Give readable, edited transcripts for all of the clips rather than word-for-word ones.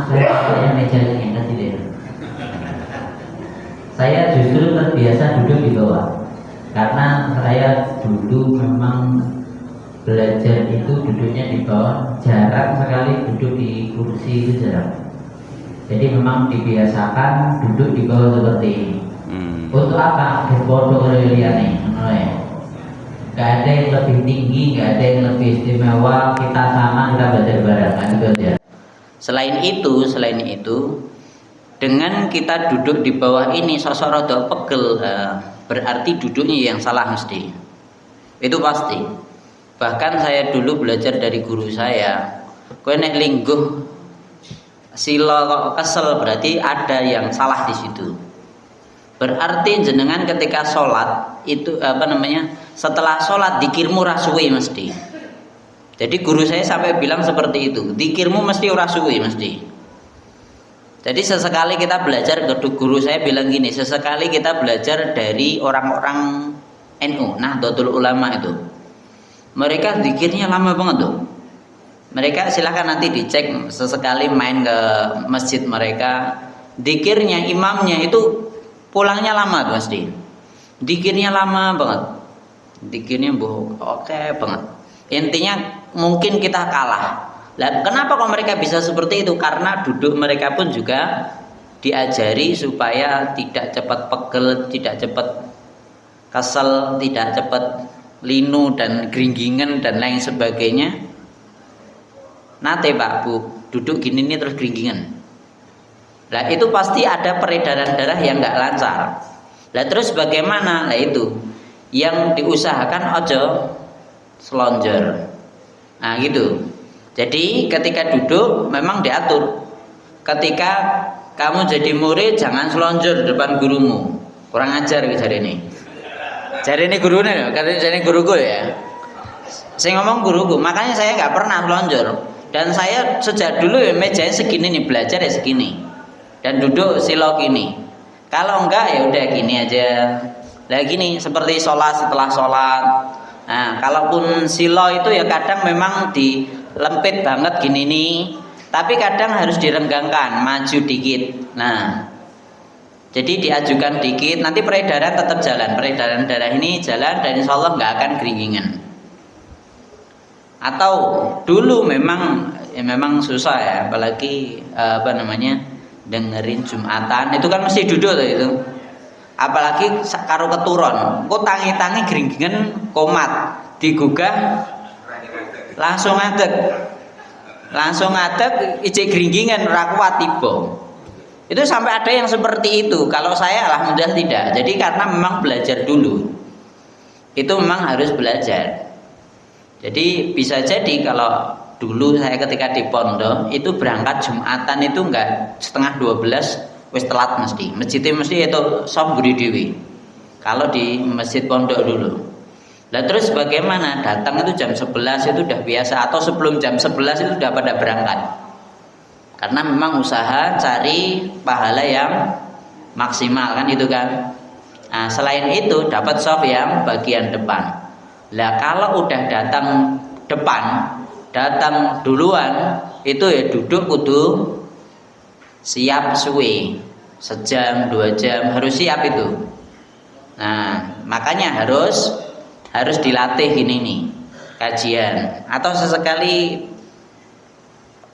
saya meja ini kan tidak. Saya justru terbiasa duduk di bawah karena saya dulu memang belajar itu duduknya di bawah, jarang sekali duduk di kursi itu jarang. Jadi memang dibiasakan duduk di bawah seperti ini. Untuk apa? Berbodoh reliane, gak ada yang lebih tinggi, gak ada yang lebih istimewa. Kita sama, kita belajar bareng, kan itu aja. Selain itu, dengan kita duduk di bawah ini sosok rada pegel, berarti duduknya yang salah mesti. Itu pasti. Bahkan saya dulu belajar dari guru saya, kowe nek lingguh sila kok kesel berarti ada yang salah di situ. Berarti jenengan ketika sholat itu setelah sholat dikirmu rasuwi mesti. Jadi guru saya sampai bilang seperti itu, dikirmu mesti rasuwi mesti. Jadi sesekali kita belajar, guru saya bilang gini, sesekali kita belajar dari orang-orang NU, Nahdlatul Ulama itu. Mereka zikirnya lama banget tuh. Mereka silahkan nanti dicek sesekali main ke masjid mereka. Zikirnya imamnya itu pulangnya lama tuh pasti. Zikirnya lama banget. Zikirnya oke banget. Intinya mungkin kita kalah. Lah kenapa kok mereka bisa seperti itu? Karena duduk mereka pun juga diajari supaya tidak cepat pegel, tidak cepat kesel, tidak cepat linu dan geringgingan dan lain sebagainya. Nate Pak Bu duduk gini nih terus geringgingan. Nah itu pasti ada peredaran darah yang nggak lancar. Nah terus bagaimana? Nah itu yang diusahakan ojo selonjor. Nah gitu. Jadi ketika duduk memang diatur. Ketika kamu jadi murid jangan selonjor di depan gurumu. Kurang ajar gitu hari ini. Jadi ini gurunya, katanya jadi guruku ya. Saya ngomong guruku, makanya saya nggak pernah selonjor. Dan saya sejak dulu ya mejanya segini nih, belajar ya segini. Dan duduk silo gini. Kalau enggak ya udah gini aja. Lah gini seperti sholat setelah sholat. Nah, kalaupun silo itu ya kadang memang dilempit banget gini nih. Tapi kadang harus direnggangkan, maju dikit. Nah, jadi diajukan dikit, nanti peredaran tetap jalan. Peredaran darah ini jalan dan insya Allah nggak akan geringgingan. Atau dulu memang susah ya, apalagi dengerin Jumatan itu kan mesti duduk tuh itu. Apalagi karo keturun, kok tangi-tangi geringgingan komat, digugah langsung ngadeg, ijek geringgingan ora kuat tiba. Itu sampai ada yang seperti itu. Kalau saya alhamdulillah tidak. Jadi karena memang belajar dulu. Itu memang harus belajar. Jadi bisa jadi kalau dulu saya ketika di pondok itu berangkat Jumatan itu enggak setengah 12 wis telat mesti. Masjidnya mesti itu sop budi dewi. Kalau di masjid pondok dulu. Lah terus bagaimana? Datang itu jam 11 itu udah biasa atau sebelum jam 11 itu udah pada berangkat. Karena memang usaha cari pahala yang maksimal kan itu kan. Nah, selain itu dapat soft yang bagian depan. Lah kalau udah datang depan, datang duluan itu ya duduk kudu siap suwe. Sejam, 2 jam harus siap itu. Nah, makanya harus dilatih gini nih. Kajian atau sesekali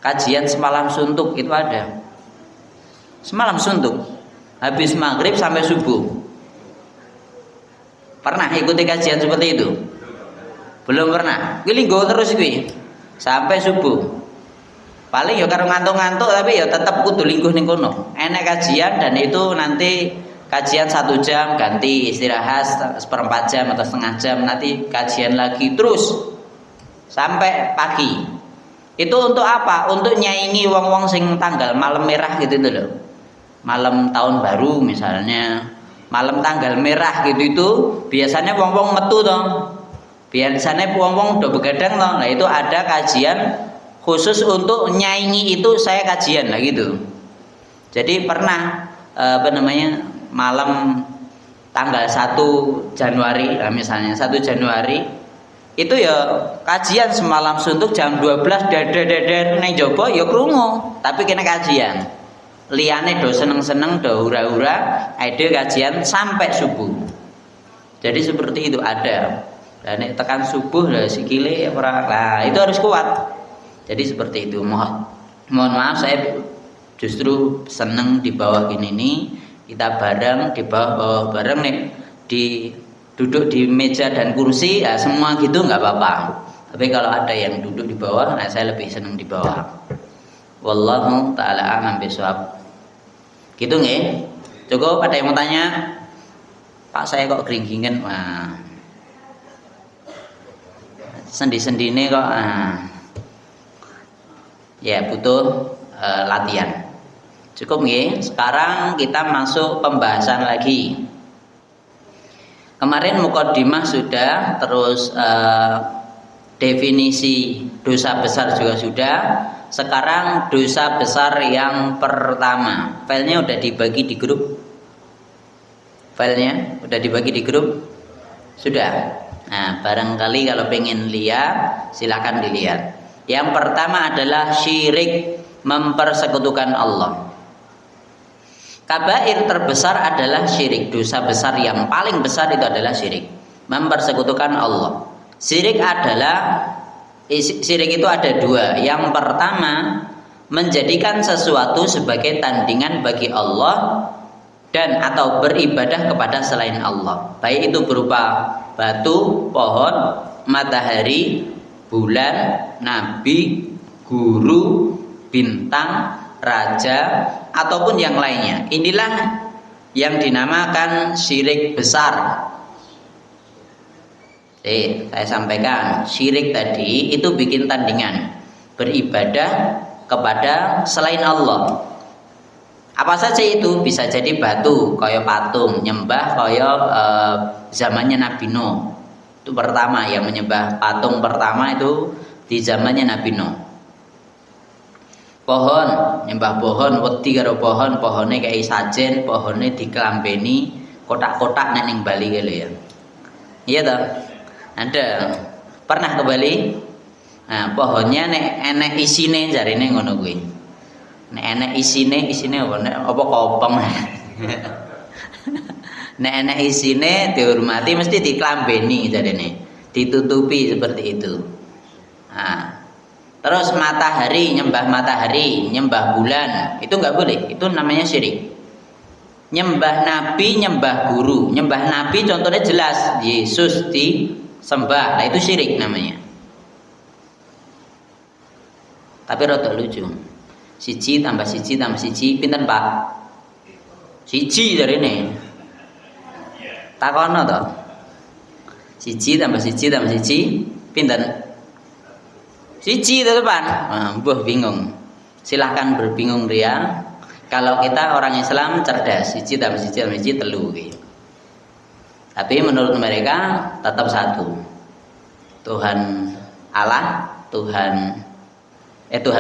kajian semalam suntuk itu ada. Semalam suntuk habis maghrib sampai subuh. Pernah ikuti kajian seperti itu? Belum pernah. Kuwi linggo terus kuwi sampai subuh. Paling ya karo ngantuk-ngantuk tapi ya tetap kudu lingguh ning kono. Enek kajian dan itu nanti kajian 1 jam ganti istirahat seperempat jam atau setengah jam, nanti kajian lagi terus sampai pagi. Itu untuk apa? Untuk nyaingi wong-wong sing tanggal malam merah gitu itu loh. Malam tahun baru misalnya, malam tanggal merah gitu itu biasanya wong-wong metu toh. Biasanya wong-wong udah begadang toh. Nah, itu ada kajian khusus untuk nyaingi itu saya kajian lah gitu. Jadi pernah malam tanggal 1 Januari, nah misalnya 1 Januari Itu ya kajian semalam suntuk jam 12 deder neng jopo ya krungu, tapi kena kajian. Liyane do seneng-seneng do hura-hura, ide kajian sampai subuh. Jadi seperti itu ada. Dan tekan subuh lah sikile ora. Nah, itu harus kuat. Jadi seperti itu. Mohon maaf saya justru seneng di bawah gini nih, kita bareng di bawah bareng nih di duduk di meja dan kursi ya semua gitu nggak apa-apa. Tapi kalau ada yang duduk di bawah, nah saya lebih senang di bawah. Wallahu taala a'lam bishawab. Gitu nggih? Cukup, ada yang mau tanya? Pak saya kok geringgingen. Nah. Sendi-sendine kok ya butuh latihan. Cukup nggih? Sekarang kita masuk pembahasan lagi. Kemarin mukadimah sudah, terus definisi dosa besar juga sudah. Sekarang dosa besar yang pertama. Filenya udah dibagi di grup. Filenya udah dibagi di grup. Sudah. Nah, barangkali kalau pengen lihat, silakan dilihat. Yang pertama adalah syirik, mempersekutukan Allah. Kabair terbesar adalah syirik. Dosa besar yang paling besar itu adalah syirik, mempersekutukan Allah. Syirik itu ada dua. Yang pertama, menjadikan sesuatu sebagai tandingan bagi Allah dan atau beribadah kepada selain Allah. Baik itu berupa batu, pohon, matahari, bulan, nabi, guru, bintang, raja, ataupun yang lainnya. Inilah yang dinamakan syirik besar. Saya sampaikan, syirik tadi itu bikin tandingan, beribadah kepada selain Allah. Apa saja itu? Bisa jadi batu, kaya patung, nyembah kaya zamannya Nabi Nuh. Itu pertama, yang menyembah patung pertama itu di zamannya Nabi Nuh. Pohon, nyembah pohon, wedi karo pohon, pohone kayak sajen, pohone dikelambeni kotak-kotak ning Bali kali ya. Iya toh? Ada. Pernah ke Bali? Nah, pohonnya nek enek isine jarine ngono kuwi. Nek enek isine apa nek apa kopong. Nek enek isine dihormati mesti dikelambeni jarine. Ditutupi seperti itu. Nah, terus matahari, nyembah bulan, itu nggak boleh, itu namanya syirik. Nyembah nabi, nyembah guru. Nyembah nabi contohnya jelas, Yesus disembah, nah itu syirik namanya. Tapi rada lucu, siji tambah siji, pinten Pak? Siji dari ini, takono toh, siji tambah siji, pinten? Siji itu depan, bingung. Silahkan berbingung dia. Kalau kita orang Islam cerdas, siji tambah siji telu. Tapi menurut mereka tetap satu. Tuhan Allah, Tuhan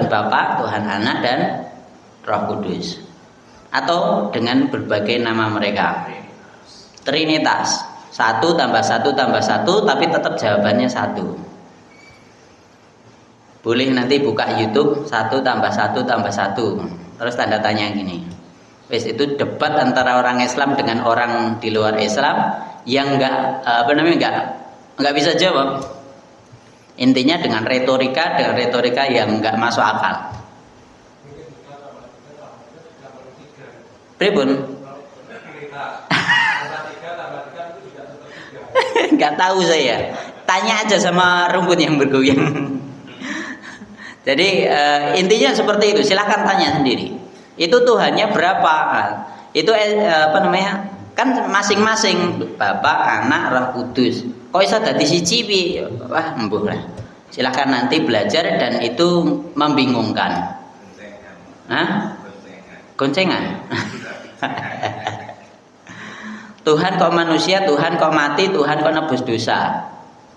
Bapa, Tuhan Anak dan Roh Kudus. Atau dengan berbagai nama mereka. Trinitas, 1 tambah 1 tambah 1, tapi tetap jawabannya 1. Boleh nanti buka YouTube 1 tambah 1 tambah 1. Terus tanda tanya gini. Wes itu debat antara orang Islam dengan orang di luar Islam yang enggak bisa jawab. Intinya dengan retorika yang enggak masuk akal. Pripun? Enggak tahu saya. Tanya aja sama rumput yang bergoyang. Jadi intinya seperti itu. Silahkan tanya sendiri. Itu Tuhannya berapa? Itu kan masing-masing Bapa, Anak, Roh Kudus. Kok bisa dadi siji piye? Wah, embuh lah. Silahkan nanti belajar dan itu membingungkan. Hah? Goncengan. Tuhan kok manusia, Tuhan kok mati, Tuhan kok nebus dosa.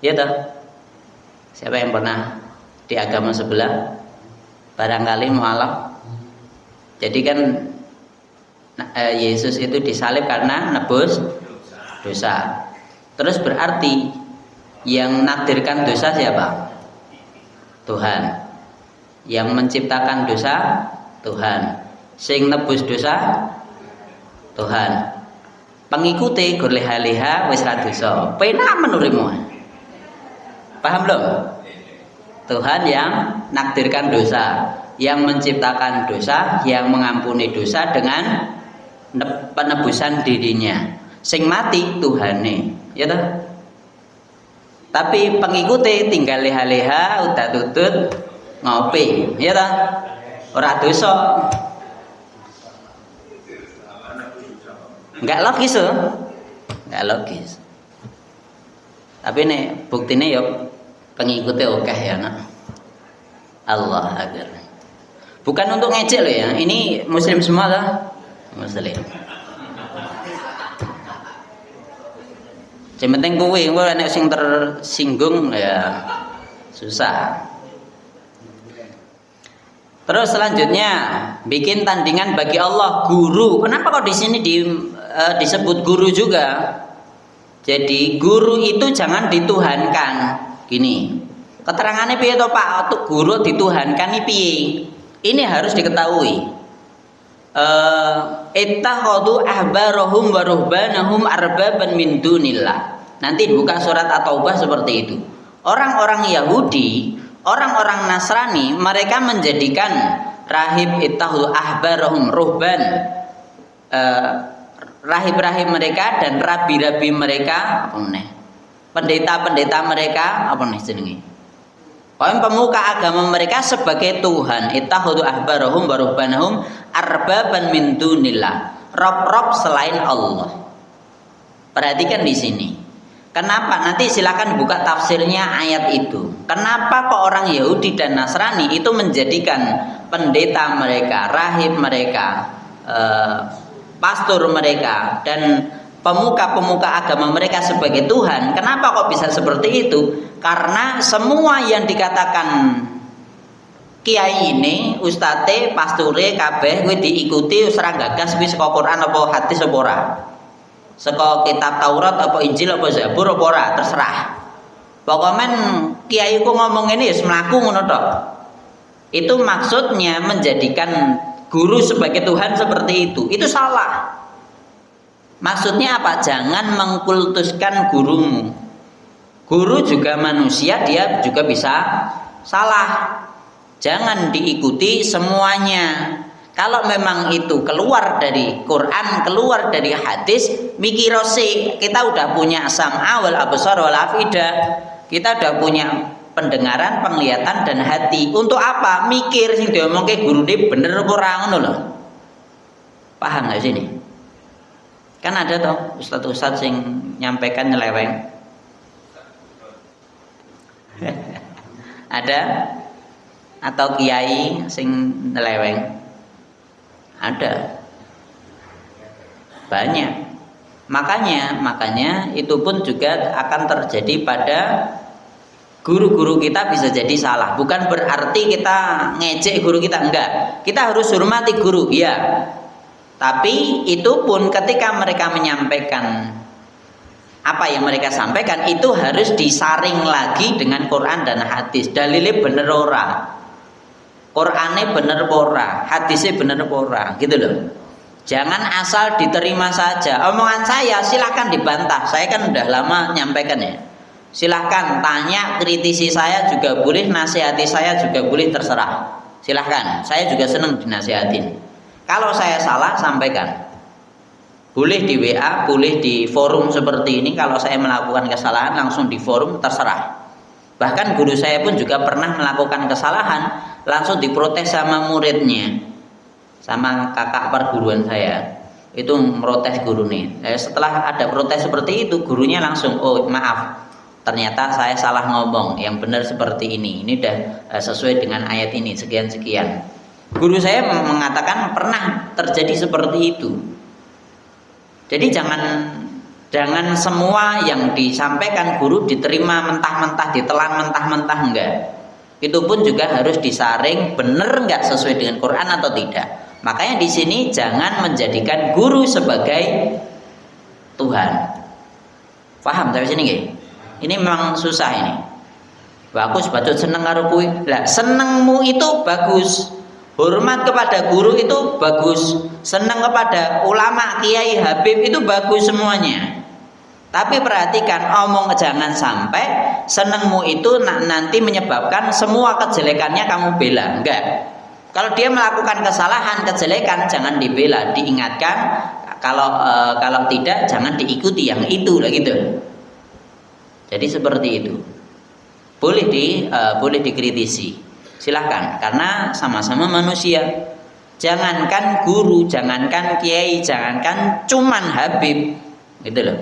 Iya toh? Siapa yang pernah di agama sebelah barangkali mualaf. Jadi kan Yesus itu disalib karena nebus dosa. Terus berarti Yang nakdirkan dosa siapa? Tuhan. Yang menciptakan dosa Tuhan. Sing nebus dosa Tuhan. Pengikuti gur leha-leha wis ra dosa. Penak menurimu. Paham belum? Tuhan yang nakdirkan dosa, yang menciptakan dosa, yang mengampuni dosa dengan penebusan dirinya. Sing mati Tuhane, ya toh? Tapi pengikuti tinggal leha-leha udah tutut ngopi, ya toh? Ora dosa. Enggak logis loh. Enggak logis. Tapi nih buktinya ya pengikutnya oke ya nak. Allah Akbar. Bukan untuk ngejek loh ya. Ini muslim semua lah. Muslim. Yang penting kowe nek sing tersinggung ya susah. Terus selanjutnya bikin tandingan bagi Allah guru. Kenapa kok di sini disebut guru juga? Jadi guru itu jangan dituhankan. Gini, keterangannya piye to Pak? Untuk guru dituhankan ini piye? Ini harus diketahui. Ittakhadhu ahbarahum wa ruhbanahum arbaban min dunillah. Nanti buka surat At-Taubah seperti itu. Orang-orang Yahudi, orang-orang Nasrani, mereka menjadikan rahib ittakhadhu ahbarahum ruhban, rahib-rahib mereka dan rabi-rabi mereka apa meneh? Pendeta-pendeta mereka apa nih jenenge? Pemuka agama mereka sebagai Tuhan. Ittakhadhu ahbarahum wa ruhbanahum arbaban min dunillah. Rob-rob selain Allah. Perhatikan di sini. Kenapa? Nanti silakan buka tafsirnya ayat itu. Kenapa kok orang Yahudi dan Nasrani itu menjadikan pendeta mereka, rahib mereka, pastor mereka dan pemuka-pemuka agama mereka sebagai Tuhan? Kenapa kok bisa seperti itu? Karena semua yang dikatakan kiai ini, ustate, pasture, kabeh kuwi diikuti wis ra gagas kuwi saka Quran apa hadis apa ora. Saka kitab Taurat apa Injil apa Zabur apa ora, terserah. Pokoknya kiai ku ngomong ini wis mlaku ngono tok. Itu maksudnya menjadikan guru sebagai Tuhan seperti itu. Itu salah. Maksudnya apa? Jangan mengkultuskan gurumu. Guru juga manusia, dia juga bisa salah. Jangan diikuti semuanya. Kalau memang itu keluar dari Quran, keluar dari hadis, mikirosi. Kita udah punya sam'a wal absar wal afidah. Kita udah punya pendengaran, penglihatan dan hati. Untuk apa? Mikir sing diomongke gurune bener apa ora ngono lho. Paham enggak sini? Kan ada toh ustaz-ustaz sing nyampaikan nyeleweng. Ada atau kiai sing nyeleweng? Ada. Banyak. Makanya itu pun juga akan terjadi pada guru-guru kita, bisa jadi salah. Bukan berarti kita ngejek guru kita, enggak. Kita harus hormati guru, ya. Tapi itu pun ketika mereka menyampaikan apa yang mereka sampaikan itu harus disaring lagi dengan Quran dan hadis. Dalilnya bener ora, Qurannya bener ora, hadisnya bener ora, gitu loh. Jangan asal diterima saja. Omongan saya silahkan dibantah. Saya kan udah lama nyampaikan ya. Silahkan tanya, kritisi saya juga boleh, nasihati saya juga boleh, terserah. Silahkan. Saya juga senang dinasihatin. Kalau saya salah, sampaikan. Boleh di WA, boleh di forum seperti ini. Kalau saya melakukan kesalahan, langsung di forum, terserah. Bahkan guru saya pun juga pernah melakukan kesalahan, langsung diprotes sama muridnya, sama kakak perguruan saya. Itu protes guru nih. Setelah ada protes seperti itu, gurunya langsung, oh maaf, ternyata saya salah ngomong, yang benar seperti ini udah sesuai dengan ayat ini, sekian-sekian. Guru saya mengatakan pernah terjadi seperti itu. Jadi jangan semua yang disampaikan guru diterima mentah-mentah, ditelan mentah-mentah, enggak. Itu pun juga harus disaring, benar enggak sesuai dengan Quran atau tidak. Makanya di sini jangan menjadikan guru sebagai Tuhan. Paham sampai sini nggih? Ini memang susah ini. Bagus bacot seneng karo kuwi. Lah senengmu itu bagus. Hormat kepada guru itu bagus. Seneng kepada ulama, kiai, habib itu bagus semuanya. Tapi perhatikan, jangan sampai senengmu itu nanti menyebabkan semua kejelekannya kamu bela. Enggak. Kalau dia melakukan kesalahan, kejelekan, jangan dibela, diingatkan. Kalau tidak, jangan diikuti yang itu lah gitu. Jadi seperti itu. Boleh dikritisi. Silahkan, karena sama-sama manusia. Jangankan guru, jangankan kiai, jangankan cuman habib, gitu loh.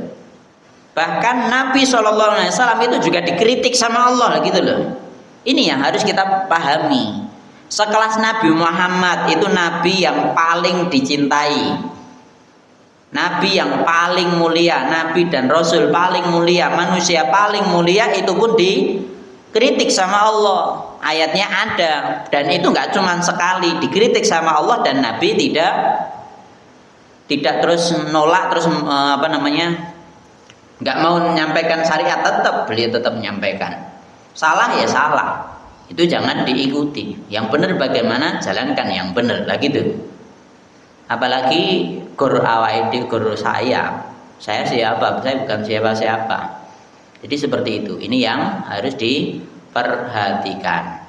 Bahkan Nabi SAW itu juga dikritik sama Allah, gitu loh. Ini yang harus kita pahami. Sekelas Nabi Muhammad itu Nabi yang paling dicintai, Nabi yang paling mulia, Nabi dan Rasul paling mulia, manusia paling mulia, itu pun dikritik sama Allah. Ayatnya ada, dan itu nggak cuma sekali dikritik sama Allah, dan Nabi tidak terus nolak, terus nggak mau menyampaikan syariat, beliau tetap menyampaikan. Salah ya salah, itu jangan diikuti. Yang benar bagaimana, jalankan yang benar lah gitu. Apalagi guru awaidu, guru saya siapa? Saya bukan siapa-siapa. Jadi seperti itu. Ini yang harus diperhatikan.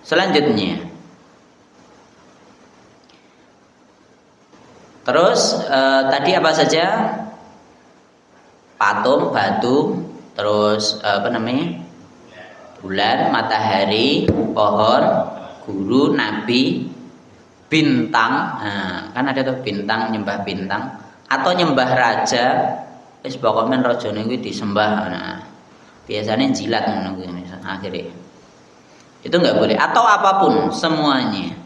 Selanjutnya, terus tadi apa saja? Patung, batu, terus bulan, matahari, pohon, guru, nabi, bintang. Nah, kan ada tuh bintang, nyembah bintang, atau nyembah raja. Wis pokoknya rajane kuwi disembah. Nah, biasanya jilat ngono kuwi akhirnya. Itu enggak boleh, atau apapun semuanya.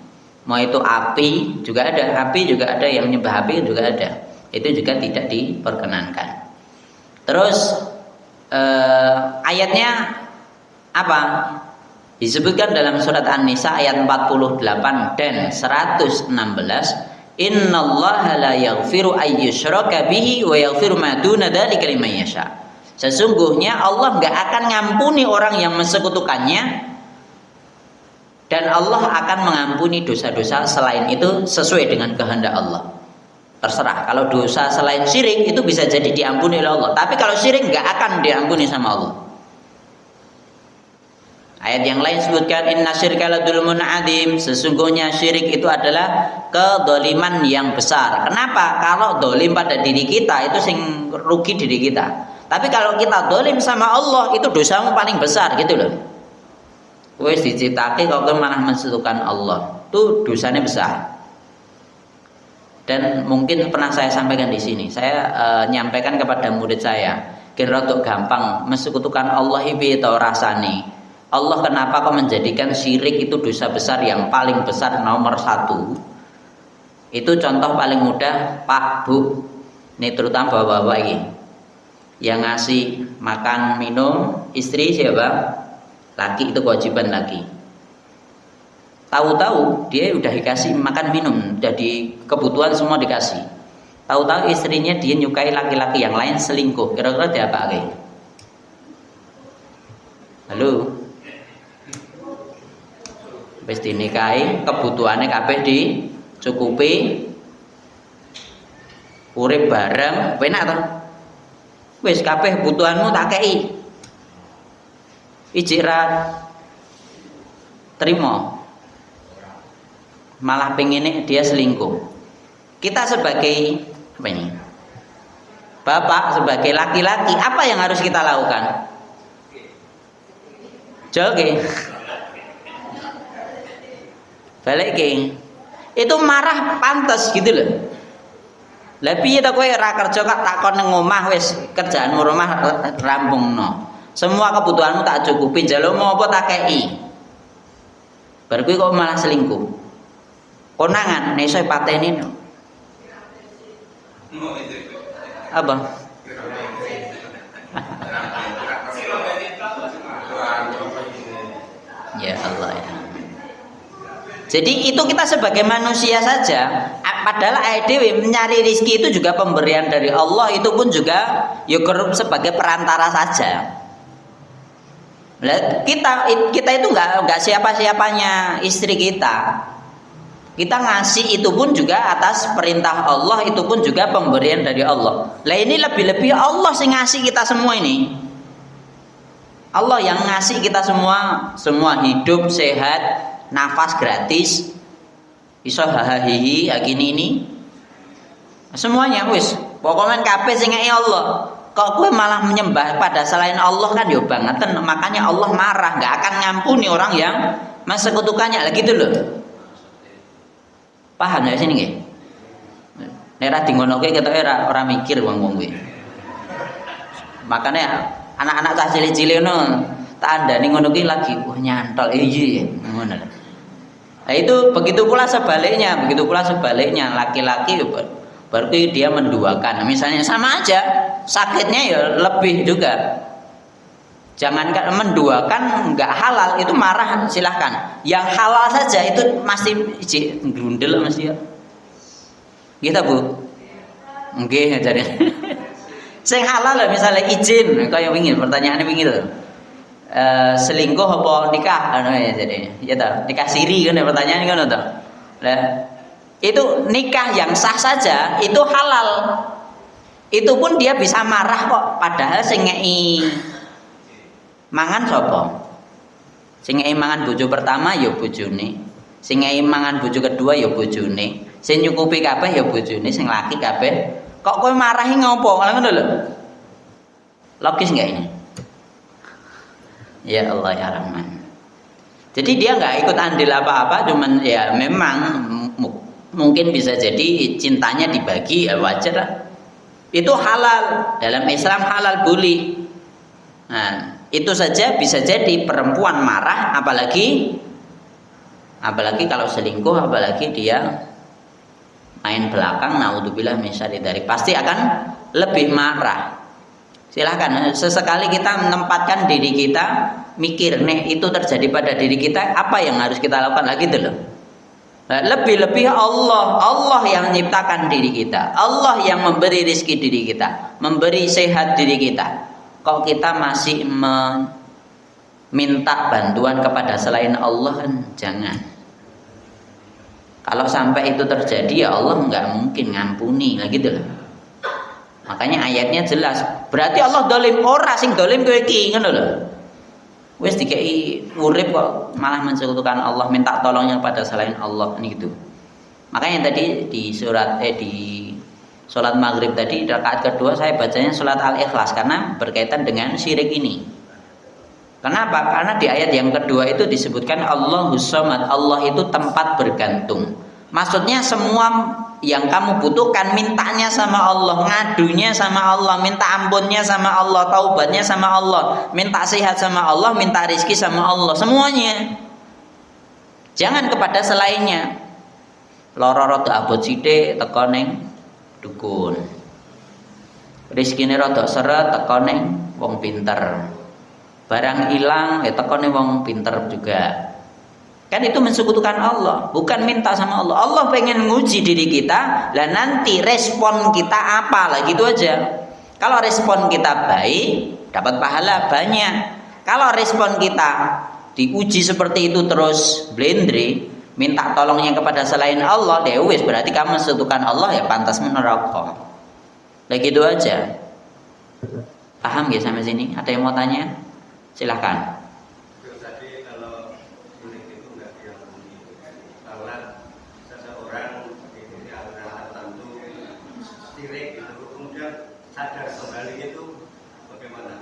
Mau itu api juga ada, yang nyembah api juga ada. Itu juga tidak diperkenankan. Terus ayatnya apa? Disebutkan dalam surat An-Nisa ayat 48 dan 116, innallaha la yaghfiru ayyushraka bihi wa yaghfiru ma duna dzalika liman yasha. Sesungguhnya Allah enggak akan ngampuni orang yang mensekutukannya, dan Allah akan mengampuni dosa-dosa selain itu sesuai dengan kehendak Allah. Terserah, kalau dosa selain syirik itu bisa jadi diampuni oleh Allah, tapi kalau syirik enggak akan diampuni sama Allah. Ayat yang lain sebutkan inna syirka la dzulmun adzim, sesungguhnya syirik itu adalah kedzaliman yang besar. Kenapa? Kalau dolim pada diri kita itu sing rugi diri kita. Tapi kalau kita dolim sama Allah itu dosamu paling besar gitu loh. Wes diciptake kok malah mensekutukan Allah, itu dosanya besar. Dan mungkin pernah saya sampaikan di sini. Saya nyampaikan kepada murid saya, kira untuk gampang mensekutukan Allah iki to rasane. Allah kenapa kok menjadikan syirik itu dosa besar yang paling besar nomor 1? Itu contoh paling mudah, Pak, Bu. Ini terutama bapak-bapak ini. Yang ngasih makan minum istri siapa? Laki, itu kewajiban laki. Tahu-tahu dia udah dikasih makan minum, jadi kebutuhan semua dikasih. Tahu-tahu istrinya dia nyukai laki-laki yang lain, selingkuh. Kira-kira dia apa lagi? Halo? Wis dinikahi, kebutuhannya kabeh dicukupi, urip bareng, penak to? Wis kabeh kebutuhanmu tak kei. Ijik ra terima. Malah pengennya dia selingkuh. Kita sebagai apa ini? Bapak, sebagai laki-laki, apa yang harus kita lakukan? Joge. Balik ke, itu marah pantas gitu loh. Lah piye ta kowe ora kerja kak takon ning omah wis kerjaanmu rumah rampungno. Semua kebutuhanmu tak cukupi, njalukmu apa tak kei. Bar kuwi kok malah selingkuh. Konangan nek iso pateni. Apa? Ya Allah ya. Jadi itu kita sebagai manusia saja, padahal dhewe mencari rezeki itu juga pemberian dari Allah, itu pun juga ya sebagai perantara saja. Kita itu nggak siapa-siapanya istri kita. Kita ngasih itu pun juga atas perintah Allah, itu pun juga pemberian dari Allah. Lah ini lebih-lebih Allah sih ngasih kita semua ini. Allah yang ngasih kita semua hidup sehat, nafas gratis, iso hahaha gini ini. Semuanya wis, pokoknya kabeh sing ngeki Allah. Kok kowe malah menyembah pada selain Allah kan yo bangetan. Makanya Allah marah, nggak akan ngampuni orang yang mensekutukannya lah gitu loh. Paham ya sini nggih? Nek ra dingonoke ketoke ora mikir wong-wong kuwi. Makanya anak-anak cah cilik-cilik ngono tak andani ngono kuwi lagi wah nyantol iya ngono. Nah itu begitu pula sebaliknya laki-laki berarti dia menduakan. Misalnya sama aja sakitnya ya lebih juga. Jangankan menduakan nggak halal itu marah silahkan. Yang halal saja itu masih grundel masih ya. Gitu Bu. Nggih jadi. Sing halal lah misalnya izin kayak wingi pertanyaannya wingi lho. Selingkuh apa nikah anu ya jadi. Ya ta, nikah siri kan pertanyaannya kan to. Lah itu nikah yang sah saja itu halal. Itu pun dia bisa marah kok padahal sing ngeki mangan sapa? Sing ngeki mangan bojo pertama ya bojone. Sing ngeki mangan bojo kedua ya bojone. Sing nyukupi kabeh ya bojone, sing laki kabeh. Kok kowe marahi ngopo? Ngono lho. Logis enggak ini? Ya Allah ya Rahman. Jadi dia nggak ikut andil apa-apa, cuman ya memang mungkin bisa jadi cintanya dibagi ya wajar lah. Itu halal dalam Islam halal boleh. Nah, itu saja bisa jadi perempuan marah apalagi kalau selingkuh, apalagi dia main belakang, naudzubillah min syarri dzalik, pasti akan lebih marah. Silahkan sesekali kita menempatkan diri kita mikir nih itu terjadi pada diri kita apa yang harus kita lakukan lagi gitu loh. Lebih-lebih Allah yang menciptakan diri kita, Allah yang memberi rezeki diri kita, memberi sehat diri kita. Kok kita masih meminta bantuan kepada selain Allah kan jangan. Kalau sampai itu terjadi ya Allah nggak mungkin ngampuni lah gitu loh. Makanya ayatnya jelas. Berarti Allah dolim ora sing dolim kowe iki ngono lho. Wis dikei urip kok malah mensekutukan Allah, minta tolongnya pada selain Allah ini gitu. Makanya tadi di sholat maghrib tadi rakaat kedua saya bacanya sholat al-ikhlas karena berkaitan dengan syirik ini. Kenapa? Karena di ayat yang kedua itu disebutkan Allahus Samad, Allah itu tempat bergantung. Maksudnya semua yang kamu butuhkan mintanya sama Allah, ngadunya sama Allah, minta ampunnya sama Allah, taubatnya sama Allah, minta sehat sama Allah, minta rezeki sama Allah, semuanya. Jangan kepada selainnya. Lara rada abot sithik teko ning dukun. Rezekine rada seret teko ning wong pinter. Barang ilang teko ning wong pinter juga. Kan itu mensekutukan Allah, bukan minta sama Allah. Allah pengen nguji diri kita, lah nanti respon kita apa lah gitu aja. Kalau respon kita baik, dapat pahala banyak. Kalau respon kita diuji seperti itu terus blendre, minta tolongnya kepada selain Allah, wis berarti kamu mensekutukan Allah ya pantas neraka. Lah gitu aja. Paham ya sampai sini? Ada yang mau tanya? Silahkan.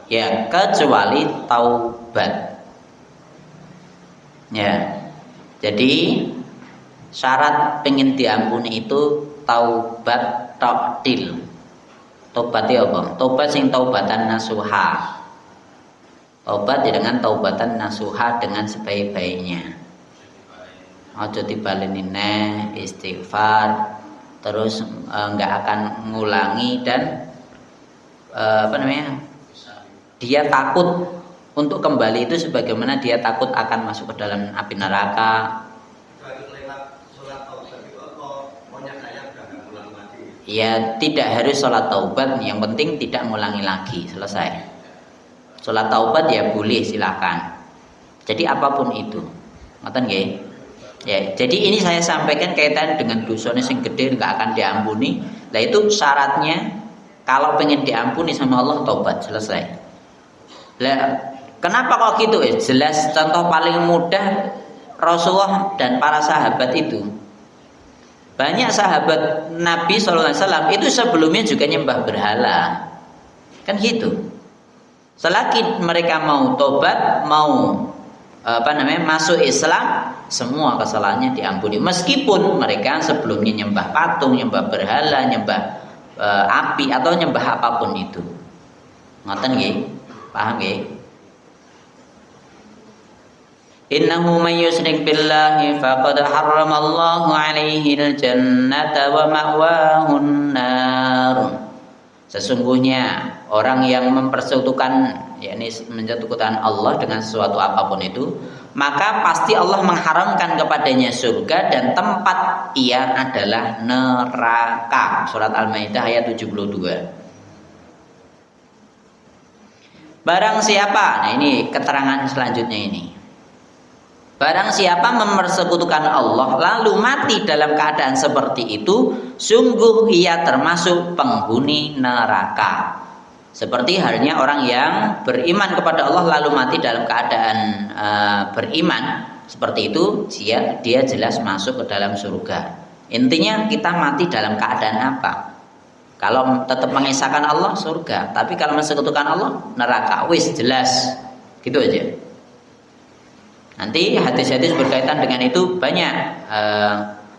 Ya kecuali taubat. Ya, jadi syarat pengen diampuni itu taubat ta'dil. Taubat ya apa? Taubat sing taubatan nasuha. Taubat ya dengan taubatan nasuha dengan sebaik-baiknya. Ojo dibaleni neh, istighfar, terus nggak akan ngulangi dan dia takut untuk kembali itu sebagaimana dia takut akan masuk ke dalam api neraka. ya tidak harus sholat taubat, yang penting tidak ngulangi lagi, selesai. Sholat taubat ya boleh, silahkan. Jadi apapun itu, ngoten nggih. Ya, jadi ini saya sampaikan kaitan dengan dosanya sing gede nggak akan diampuni. Nah itu syaratnya kalau pengen diampuni sama Allah taubat, selesai. Lah kenapa kok gitu? Jelas contoh paling mudah Rasulullah dan para sahabat itu. Banyak sahabat Nabi SAW itu sebelumnya juga nyembah berhala, kan gitu. Selagi mereka mau tobat, mau masuk Islam, semua kesalahannya diampuni. Meskipun mereka sebelumnya nyembah patung, nyembah berhala, nyembah api atau nyembah apapun itu. Ngoten nggih? Paham nggih? Innahu may yusyrik billahi faqad harramallahu alaihi al-jannata wa ma'wahun nar. Sesungguhnya orang yang mempersekutukan, yakni menyekutukan Allah dengan sesuatu apapun itu, maka pasti Allah mengharamkan kepadanya surga dan tempat ia adalah neraka. Surat Al-Maidah ayat 72. Barang siapa, nah ini keterangan selanjutnya ini. Barang siapa mempersekutukan Allah lalu mati dalam keadaan seperti itu, sungguh ia termasuk penghuni neraka. Seperti halnya orang yang beriman kepada Allah lalu mati dalam keadaan beriman, seperti itu dia jelas masuk ke dalam surga. Intinya kita mati dalam keadaan apa? Kalau tetap mengesahkan Allah, surga. Tapi kalau mensekutukan Allah, neraka. Wis jelas, gitu aja. Nanti hadis-hadis berkaitan dengan itu banyak.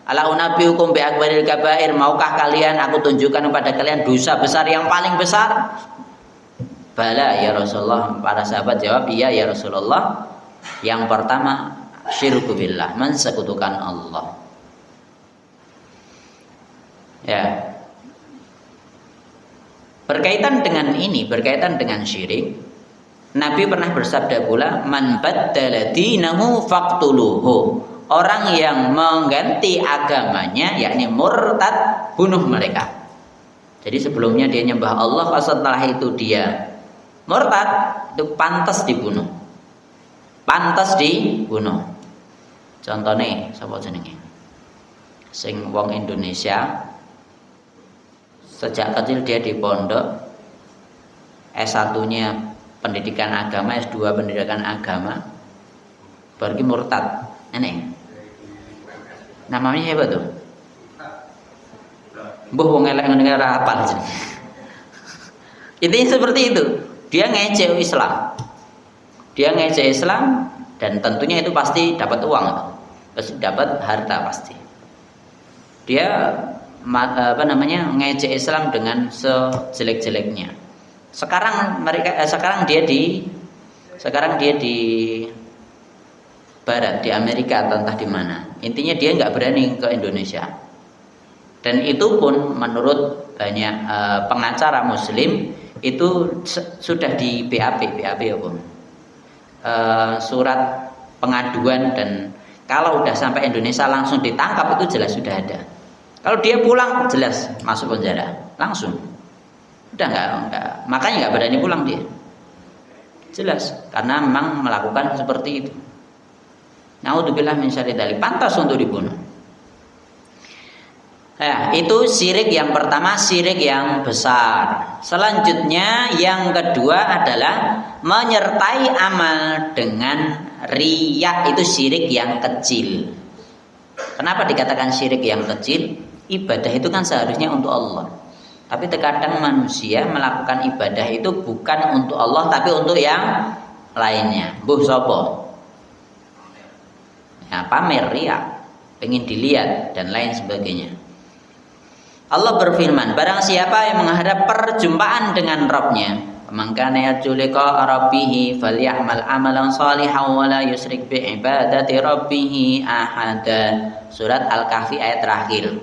Ala unabbiukum bi akbaril kabair, maukah kalian aku tunjukkan kepada kalian dosa besar yang paling besar? Bala ya Rasulullah. Para sahabat jawab, iya ya Rasulullah. Yang pertama syirku billah, mensekutukan Allah. Ya. Berkaitan dengan ini, berkaitan dengan syirik, Nabi pernah bersabda pula, man baddala dinahu faqtuluhu. Orang yang mengganti agamanya, yakni murtad, bunuh mereka. Jadi sebelumnya dia nyembah Allah, setelah itu dia murtad, itu pantas dibunuh. Pantas dibunuh. Contohnya, sapa jenenge? Sing wong Indonesia, sejak kecil dia di pondok, S1-nya pendidikan agama, S2 pendidikan agama, pergi murtad. Aneh. Namanya siapa tuh? Mbah wong elek ngene ora apal. Intinya seperti itu. Dia ngejek Islam. Dia ngejek Islam dan tentunya itu pasti dapat uang, pasti dapat harta pasti. Dia ngejek Islam dengan sejelek-jeleknya. Sekarang dia di barat, di Amerika atau entah di mana. Intinya dia nggak berani ke Indonesia. Dan itu pun menurut banyak pengacara Muslim itu sudah di BAP apa? Surat pengaduan, dan kalau udah sampai Indonesia langsung ditangkap, itu jelas sudah ada. Kalau dia pulang jelas masuk penjara langsung. Udah enggak, makanya nggak berani pulang dia. Jelas, karena memang melakukan seperti itu. Naudzubillah min syarri dzalik, pantas untuk dibunuh. Ya, itu syirik yang pertama, syirik yang besar. Selanjutnya yang kedua adalah menyertai amal dengan riya, itu syirik yang kecil. Kenapa dikatakan syirik yang kecil? Ibadah itu kan seharusnya untuk Allah. Tapi terkadang manusia melakukan ibadah itu bukan untuk Allah, tapi untuk yang lainnya. Mbuh sapa? Ya, pamer, riya, pengen dilihat dan lain sebagainya. Allah berfirman, barang siapa yang menghadap perjumpaan dengan Rabb-Nya, man kana yarju liqa'a rabbih falyamal amalan shalihan wa la yusyrik bi ibadati rabbih ahada. Surat Al-Kahfi ayat terakhir.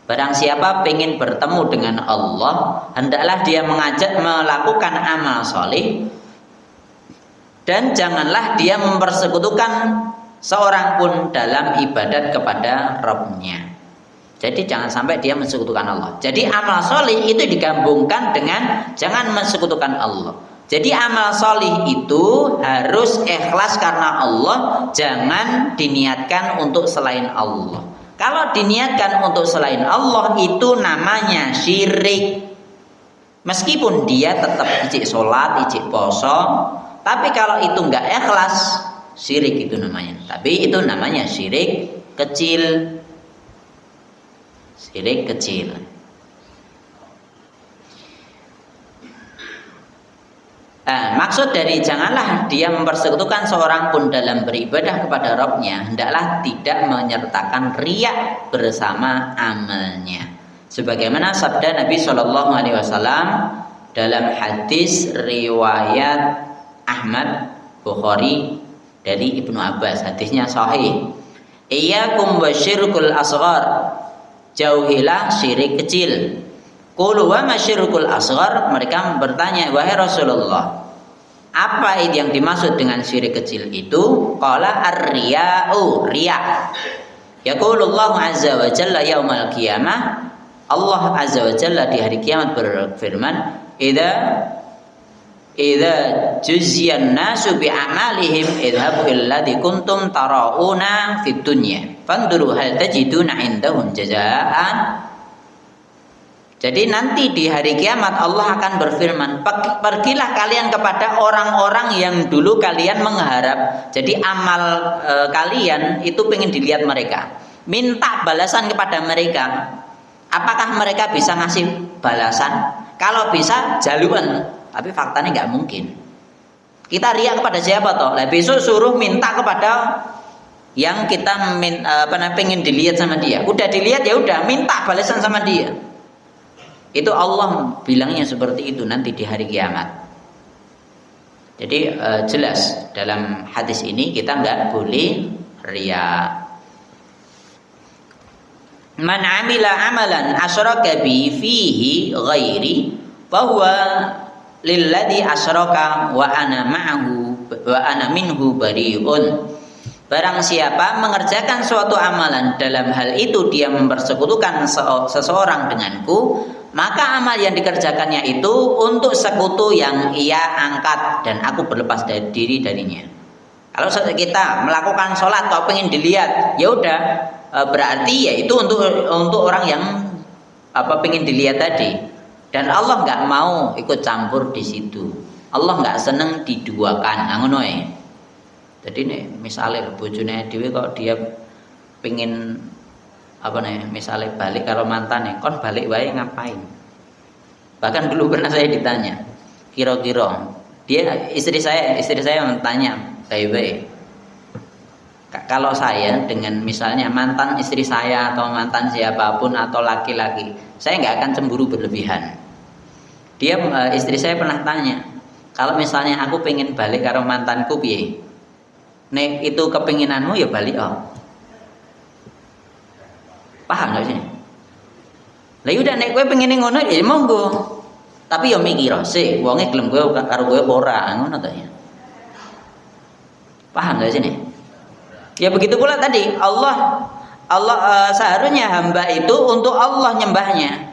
Barang siapa ingin bertemu dengan Allah, hendaklah dia melakukan amal soleh, dan janganlah dia mempersekutukan seorang pun dalam ibadat kepada Rabb-Nya. Jadi jangan sampai dia mensekutukan Allah. Jadi amal solih itu digabungkan dengan jangan mensekutukan Allah. Jadi amal solih itu harus ikhlas karena Allah, jangan diniatkan untuk selain Allah. Kalau diniatkan untuk selain Allah itu namanya syirik. Meskipun dia tetap ijik sholat, ijik poso, tapi kalau itu enggak ikhlas, syirik itu namanya. Tapi itu namanya syirik kecil. Syirik kecil. Maksud dari janganlah dia mempersekutukan seorang pun dalam beribadah kepada Rabb-nya, hendaklah tidak menyertakan riya bersama amalnya. Sebagaimana sabda Nabi Shallallahu Alaihi Wasallam dalam hadis riwayat Ahmad Bukhari dari Ibnu Abbas, hadisnya sahih. Iyyakum wasyirkul asghar, jauhilah syirik kecil. Qulu wa ma syirkul asghar, mereka bertanya, wahai Rasulullah, apa itu yang dimaksud dengan syirik kecil itu? Qala ar-riya'u, riya. Yaqulullahu azza wa jalla yaumal qiyamah, Allah azza wa jalla di hari kiamat berfirman, idza juzziyan nasu bi amalihim idhabu illadzi kuntum tarauna fid dunya fanduru hal tajiduna indahum jazaan. Jadi nanti di hari kiamat Allah akan berfirman, pergilah kalian kepada orang-orang yang dulu kalian mengharap. Jadi amal kalian itu pengen dilihat mereka, minta balasan kepada mereka. Apakah mereka bisa ngasih balasan? Kalau bisa jaluan, tapi faktanya nggak mungkin. Kita riak kepada siapa toh? Nah, besok suruh minta kepada yang kita pengen dilihat sama dia. Udah dilihat ya udah, minta balasan sama dia. Itu Allah bilangnya seperti itu nanti di hari kiamat. Jadi jelas dalam hadis ini kita nggak boleh riya. Man amila amalan asyraka bi fihi ghairi bahwa lilladzi asyraka wa ana ma'ahu wa ana minhu bari'un. Barang siapa mengerjakan suatu amalan dalam hal itu dia mempersekutukan seseorang denganku, maka amal yang dikerjakannya itu untuk sekutu yang ia angkat dan aku berlepas dari diri darinya. Kalau kita melakukan sholat kau pengen dilihat, ya udah, berarti ya itu untuk orang yang pengen dilihat tadi. Dan Allah nggak mau ikut campur di situ. Allah nggak seneng diduakan, ngono ya. Jadi nih misalnya bojone dhewe kok dia pengen misalnya balik karo mantane, kon balik wae ngapain? Bahkan dulu pernah saya ditanya, kira-kira dia istri saya bertanya, baik-baik, kalau saya dengan misalnya mantan istri saya atau mantan siapapun atau laki-laki, saya nggak akan cemburu berlebihan. Dia istri saya pernah tanya, kalau misalnya aku pengen balik karo mantanku piye? Nek itu kepinginanmu ya balik oh. Paham gak sih? Lah udah nek kowe pengen ngono ya monggo. Tapi ya mikir sih, wonge gelem kowe karo kowe ora ngono ta ya. Paham gak sih nih? Ya begitu pula tadi Allah seharusnya hamba itu untuk Allah nyembahnya.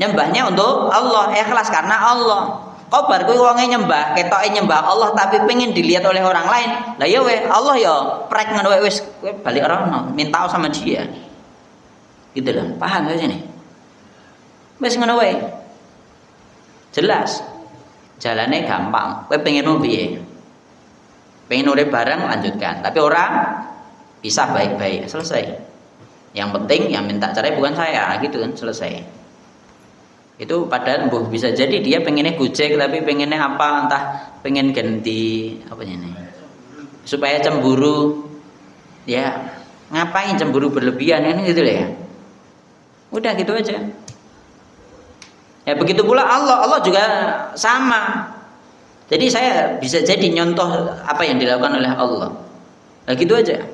Nyembahnya untuk Allah, ikhlas karena Allah. Kau bar kuwi wonge nyembah, ketoke nyembah Allah tapi pengen dilihat oleh orang lain. Lah ya weh, Allah ya prek ngono wis kowe balik rono, minta sama dia. Gitu loh. Paham gak sini? Wis ngono wae. Jelas. Jalannya gampang. Kowe pengen piye? Pengen urip bareng lanjutkan, tapi orang bisa baik-baik, selesai. Yang penting yang minta cerai bukan saya, gitu kan, selesai. Itu padahal bisa jadi dia pengennya gojek tapi pengennya apa, entah pengen ganti ini supaya cemburu, ya ngapain cemburu berlebihan kan gitu ya. Udah gitu aja. Ya begitu pula Allah juga sama. Jadi saya bisa jadi nyontoh apa yang dilakukan oleh Allah. Nah gitu aja.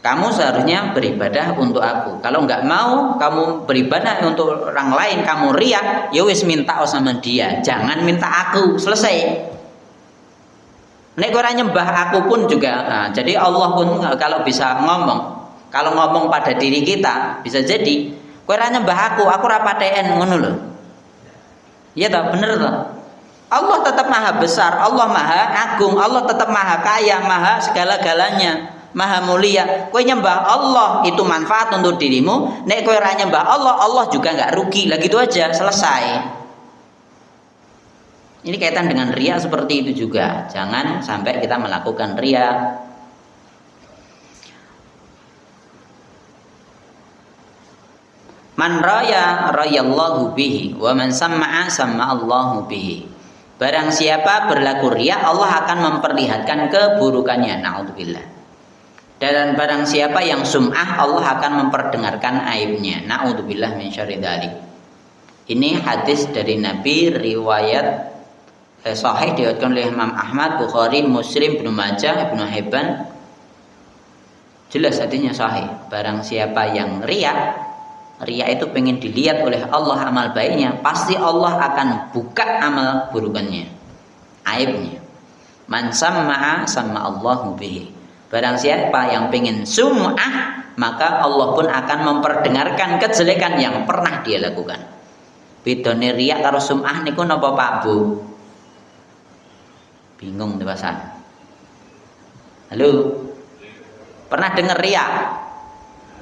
Kamu seharusnya beribadah untuk aku. Kalau nggak mau kamu beribadah untuk orang lain, kamu riya, ya wis minta sama dia. Jangan minta aku. Selesai. Nek ora nyembah aku pun juga. Nah, jadi Allah pun kalau bisa ngomong, Kalau ngomong pada diri kita bisa jadi kowe ra nyembah aku ora paten ngono lho. Iya toh, bener toh? Allah tetap maha besar, Allah maha agung, Allah tetap maha kaya, maha segala-galanya, maha mulia. Kowe nyembah Allah itu manfaat untuk dirimu, nek kowe ora nyembah Allah, Allah juga nggak rugi. Lah gitu aja, selesai. Ini kaitan dengan riya seperti itu juga. Jangan sampai kita melakukan riya. Man raya rayallahu bihi wa man samma'a samma'allahu bihi. Barang siapa berlaku riya, Allah akan memperlihatkan keburukannya. Na'udzubillah. Dan barang siapa yang sum'ah, Allah akan memperdengarkan aibnya. Na'udzubillah min syarri dzalik. Ini hadis dari Nabi, riwayat sahih diriwayatkan oleh Imam Ahmad, Bukhari, Muslim, Ibnu Majah, Ibnu Hibban. Jelas hadisnya sahih. Barang siapa yang riya itu pengen dilihat oleh Allah amal baiknya, pasti Allah akan buka amal burukannya, aibnya. Man samma'a samma'allahu bihi. Barang siapa yang pengen sum'ah, maka Allah pun akan memperdengarkan kejelekan yang pernah dia lakukan. Bedone riya karo sum'ah niku napa Pak Bu? Bingung dewasa. Halo. Pernah dengar riya?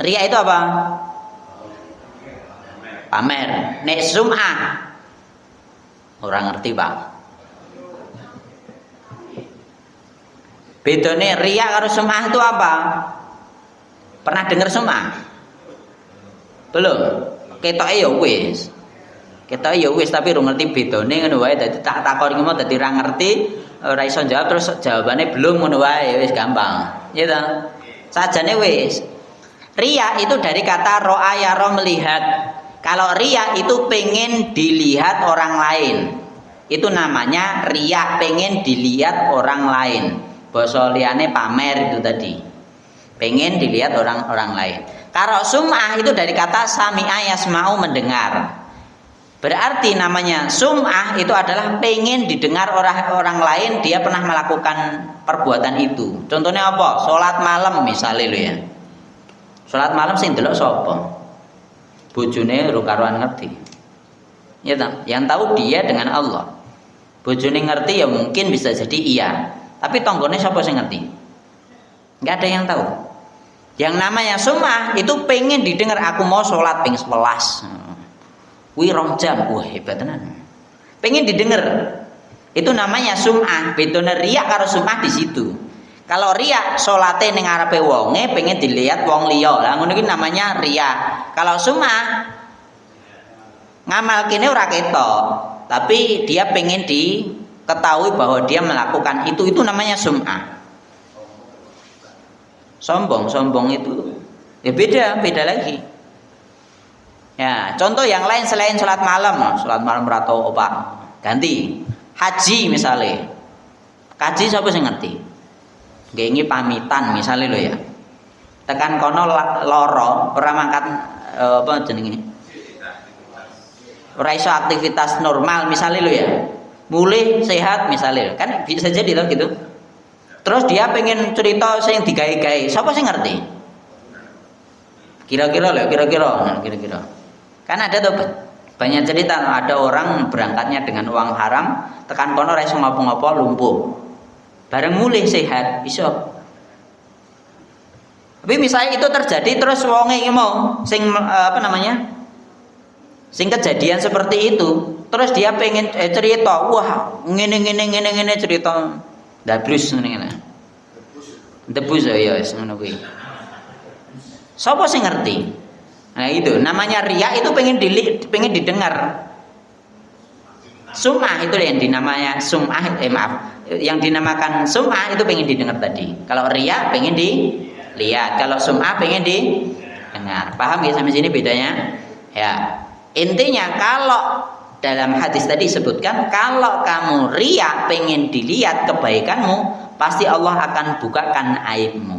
Riya itu apa? Pamer. Nek sum'ah orang ngerti Pak. Bedone riya karo sum'ah itu apa? Pernah dengar sum'ah? Belum. Ketoke ya wis. Ketoke ya wis tapi ora ngerti bedone ngono wae. Dadi tak takon iki mau dadi ora ngerti, ora iso jawab terus jawabane belum ngono wae wis gampang. Ya ta? Sajane wis. Riya itu dari kata ro'a yara melihat. Kalau riya itu pengen dilihat orang lain, itu namanya riya, pengen dilihat orang lain. Basa liyane pamer itu tadi, pengen dilihat orang lain. Kalau sum'ah itu dari kata sami'a yasma'u, mendengar. Berarti namanya sum'ah itu adalah pengen didengar orang lain, dia pernah melakukan perbuatan itu. Contohnya apa? Salat malam misalnya lo ya. Salat malam sing delok sapa? Bojone ora karuan ngerti. Ya tak? Yang tahu dia dengan Allah. Bojone ngerti ya mungkin bisa jadi iya. Tapi tonggone siapa sing ngerti? Enggak ada yang tahu. Yang namanya sum'ah itu pengen didengar, aku mau sholat ping 11. Kuwi 2 jam. Wah, hebat tenan. Pengen didengar. Itu namanya sum'ah. Bedone riya karo sum'ah di situ. Kalau riya salate ning ngarepe wonge pengen dilihat wong liya. Lah ngono iki namanya riya. Kalau sum'ah ngamal kene ora ketok, tapi dia pengen diketahui bahwa dia melakukan itu namanya sum'ah. Sombong itu ya beda lagi. Ya, contoh yang lain selain salat malam ora tau apa. Ganti. Haji misalnya. Kaji siapa sing ngerti? Gengi pamitan misalnya lo ya, tekan kono loro ora mangkat apa jenenge, ora iso aktivitas normal misalnya lo ya, mulih sehat misalnya, kan bisa jadi loh gitu. Terus dia pengen cerita sing digawe-gawe, siapa sih ngerti? Kira-kira. Kan ada tuh banyak cerita, ada orang berangkatnya dengan uang haram, tekan kono ora iso ngopo-ngopo lumpuh. Bareng mulih sehat, iso. Tapi misalnya itu terjadi terus wonge iki mau sing sing kejadian seperti itu, terus dia pengen cerita, wah ngene cerita. Dabrus ngene. Debus ya wis ngono kuwi. Sapa sing ngerti? Nah itu namanya riya, itu pengen didengar. Sum'ah itu yang dinamanya sum'ah, yang dinamakan sum'ah itu pengen didengar tadi. Kalau riya pengen dilihat, kalau sum'ah pengen didengar. Paham ya sampai sini bedanya? Ya. Intinya kalau dalam hadis tadi sebutkan, kalau kamu riya pengen dilihat kebaikanmu, pasti Allah akan bukakan aibmu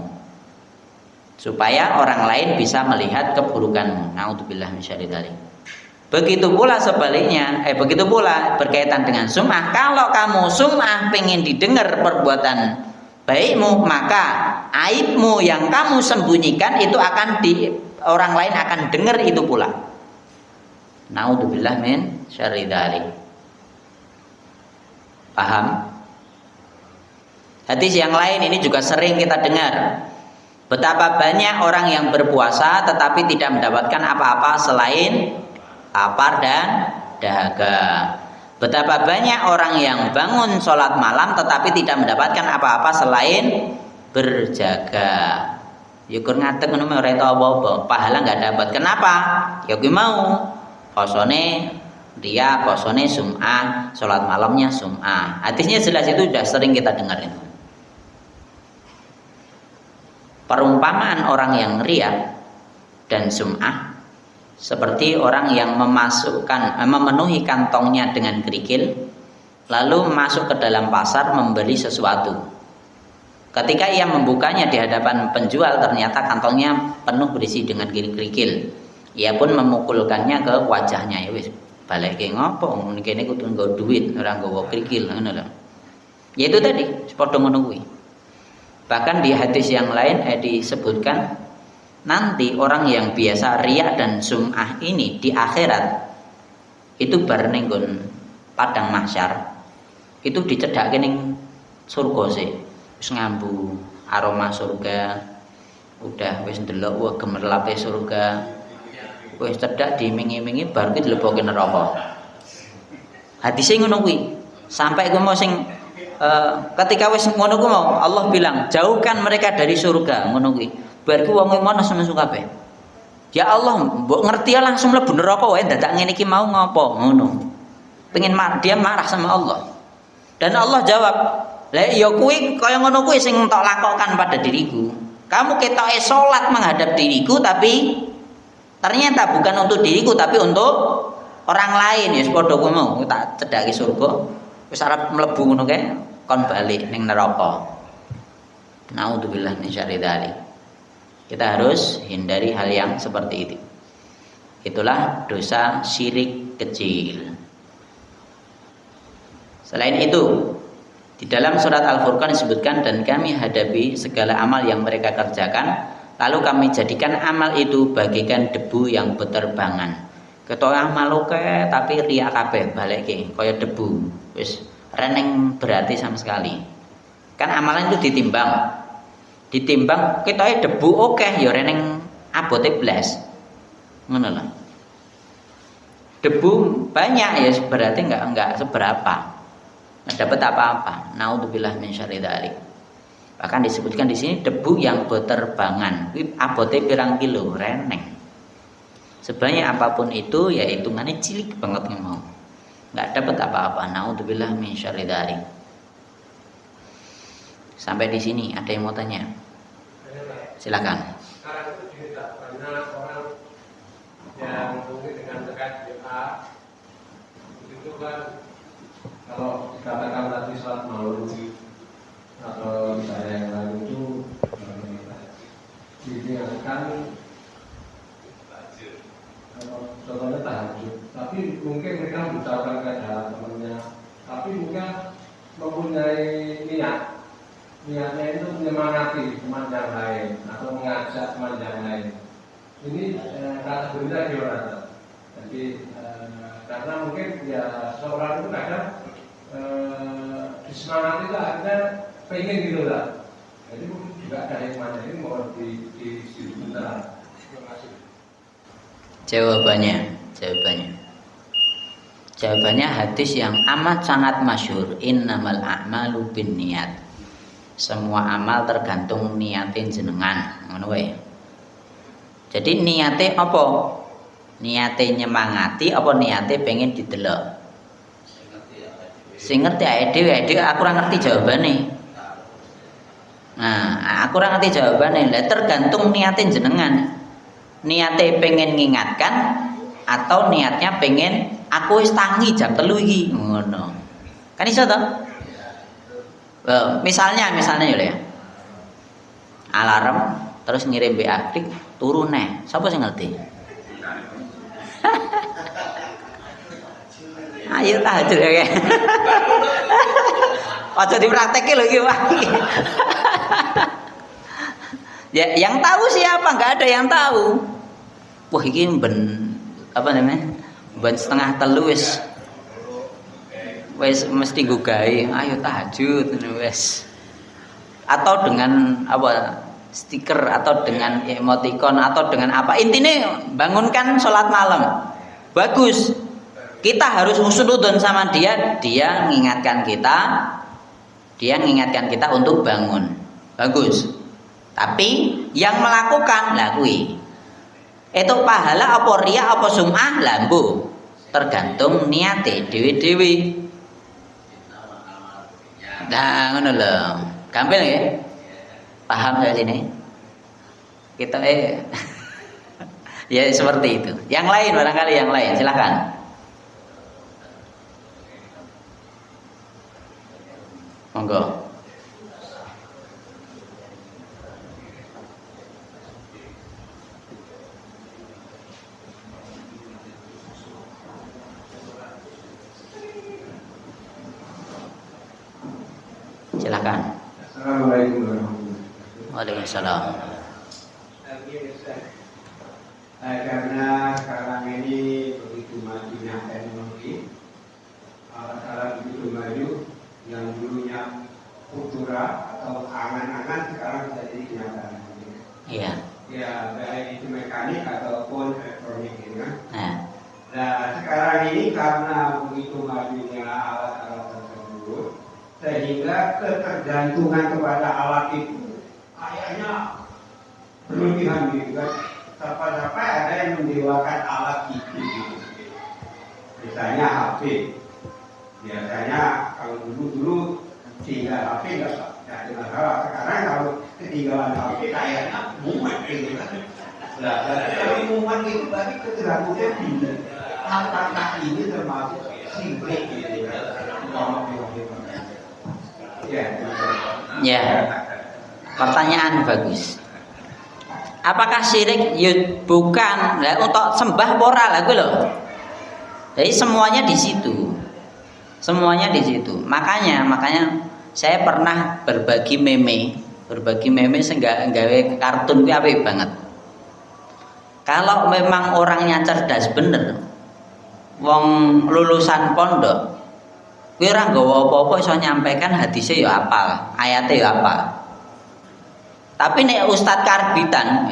supaya orang lain bisa melihat keburukanmu. Na'udzubillah min syarri dzalik. Begitu pula sebaliknya, begitu pula berkaitan dengan sum'ah. Kalau kamu sum'ah pengen didengar perbuatan baikmu, maka aibmu yang kamu sembunyikan itu akan orang lain akan dengar itu pula. Naudzubillah min syarri dzalik. Paham? Hadis yang lain ini juga sering kita dengar. Betapa banyak orang yang berpuasa tetapi tidak mendapatkan apa-apa selain lapar dan dahaga. Betapa banyak orang yang bangun sholat malam tetapi tidak mendapatkan apa-apa selain berjaga. Yukur ngadeg ngono ora tau apa-apa, pahala enggak dapat. Kenapa? Ya kuwi mau posone dia, posone sum'ah, sholat malamnya sum'ah. Hadisnya jelas, itu sudah sering kita dengar itu. Perumpamaan orang yang riya dan sum'ah seperti orang yang memenuhi kantongnya dengan kerikil, lalu masuk ke dalam pasar membeli sesuatu. Ketika ia membukanya di hadapan penjual, ternyata kantongnya penuh berisi dengan kerikil. Ia pun memukulkannya ke wajahnya. Ya wis, balik ngopo ngene kudu nggo duit, ora nggawa kerikil ngono lho. Ya itu tadi, padha ngono kuwi. Bahkan di hadis yang lain disebutkan nanti orang yang biasa riya dan sum'ah ini di akhirat itu bar ning padang mahsyar itu dicedhakke ning surga sih, wis ngambu aroma surga, udah wis ndelok wah gemerlape surga, wis cedhak dimingi-mingi bar kuwi dilebokke neraka. Hadisnya ngono kuwi. Sampai kuwi mau sing ketika wis ngono ku mau Allah bilang jauhkan mereka dari surga ngono kuwi. Bar ku wong ngono nesu kabeh. Ya Allah, mbok ngerti ya langsung mlebu neraka wae dadak ngene iki mau ngopo ngono. Pengen dia marah sama Allah. Dan Allah jawab, "Lah ya kuwi kaya ngono kuwi sing tak lakokan pada diriku. Kamu ketoke salat menghadap diriku tapi ternyata bukan untuk diriku tapi untuk orang lain." Ya padha kuwi mau tak cedhake surga. Wis arep mlebu ngono kae kon balik ning neraka. Naudzubillah min syarri dzalik. Kita harus hindari hal yang seperti itu. Itulah dosa syirik kecil. Selain itu, di dalam surat Al-Furqan disebutkan dan kami hadapi segala amal yang mereka kerjakan, lalu kami jadikan amal itu bagaikan debu yang beterbangan. Ketua amal oke tapi riya kabeh balekke kaya debu. Wis reneng berarti sama sekali. Kan amalan itu ditimbang ketoke debu oke ya reneng abote blas. Ngono lho. Debu banyak ya berarti enggak seberapa. Enggak dapat apa-apa. Naudzubillah min syarri dzalik. Bahkan disebutkan di sini debu yang beterbangan. Kuwi abote pirang kilo reneng. Sebanyak apapun itu ya hitungannya cilik banget mau. Enggak dapat apa-apa. Naudzubillah min syarri dzalik. Sampai di sini ada yang mau tanya? Silakan. Sekarang itu juga banyak orang yang mungkin dengan terkait doa itu kan kalau dikatakan tadi sholat malam atau misalnya yang lain itu diingatkan contohnya tahajud, tapi mungkin mereka mengucapkan kepada temannya, tapi mungkin mempunyai niatnya itu menyemangati teman yang lain atau mengajak teman yang lain. Ini kategorinya gimana? Jadi karena mungkin ya seorang itu kadang disemangati itu akhirnya pengen gitu lah. Jadi mungkin juga ada hikmahnya, ini mau disebentar. Terima kasih. Jawabannya hadis yang amat sangat masyhur, innamal a'malu binniyat. Semua amal tergantung niatin jenengan, ngono wae. Jadi niate apa? Niate nyemangati apa niate pengen didelok? Sing ngerti ae dhewe aku ora ngerti jawabane. Nah, aku ora ngerti jawabane. Lah tergantung niatin jenengan. Niate pengen ngingatkan atau niatnya pengen aku wis tangi jam 3 iki ngono. Kan iso to? Misalnya ya. Alarm terus ngirim WA klik turu neh. Sapa sing ngerti? Ayo tahajud ya. Aja dipraktekke lho iki, Pak. Ya, yang tahu siapa? Nggak ada yang tahu. Wah, ini apa namanya? Ben setengah telu wis mesti gugai, ayo tahajud wis. Atau dengan apa? Stiker atau dengan emoticon atau dengan apa? Intinya bangunkan sholat malam. Bagus. Kita harus husnudzon sama dia mengingatkan kita untuk bangun. Bagus. Tapi yang melakukan lakui itu pahala apa riya apa sum'ah lambu tergantung niate dewi-dewi. Nah ngono lho gampang ya, paham saya sini kita ya seperti itu. Yang lain barangkali yang lain silahkan. Monggo. Silakan. Assalamualaikum warahmatullahi wabarakatuh. Waalaikumsalam. Karena sekarang ini begitu majunya teknologi, alat-alat begitu maju, yang dulunya kultura atau angan-angan sekarang bisa jadi kenyataan. Iya. Ya, baik itu mekanik ataupun elektronik, gitu kan. Nah, Sekarang ini karena begitu majunya alat-alat tersebut, sehingga ketergantungan kepada alat itu kayaknya berlebihan gitu kan. Sampai ada yang mendewakan alat itu gitu. Misalnya HP. Biasanya kalau dulu tinggal HP nggak ada masalah. Sekarang kalau ketinggalan HP kayaknya mumet gitu kan. Nah, kalau mumet itu berarti ketergantungannya tinggi. Langkah ini termasuk sirik gitu kan. ya. Pertanyaan bagus. Apakah syirik? Ya bukan. Lah untuk sembah ora lah gue loh. Jadi semuanya di situ. Semuanya di situ. Makanya saya pernah berbagi meme sehingga gawe kartun kuwi apik banget. Kalau memang orangnya cerdas bener, wong lulusan pondok, kuwi ora nggawa apa-apa iso nyampaikan hadise ya apal, ayate ya apal. Tapi nek ustad karbitan,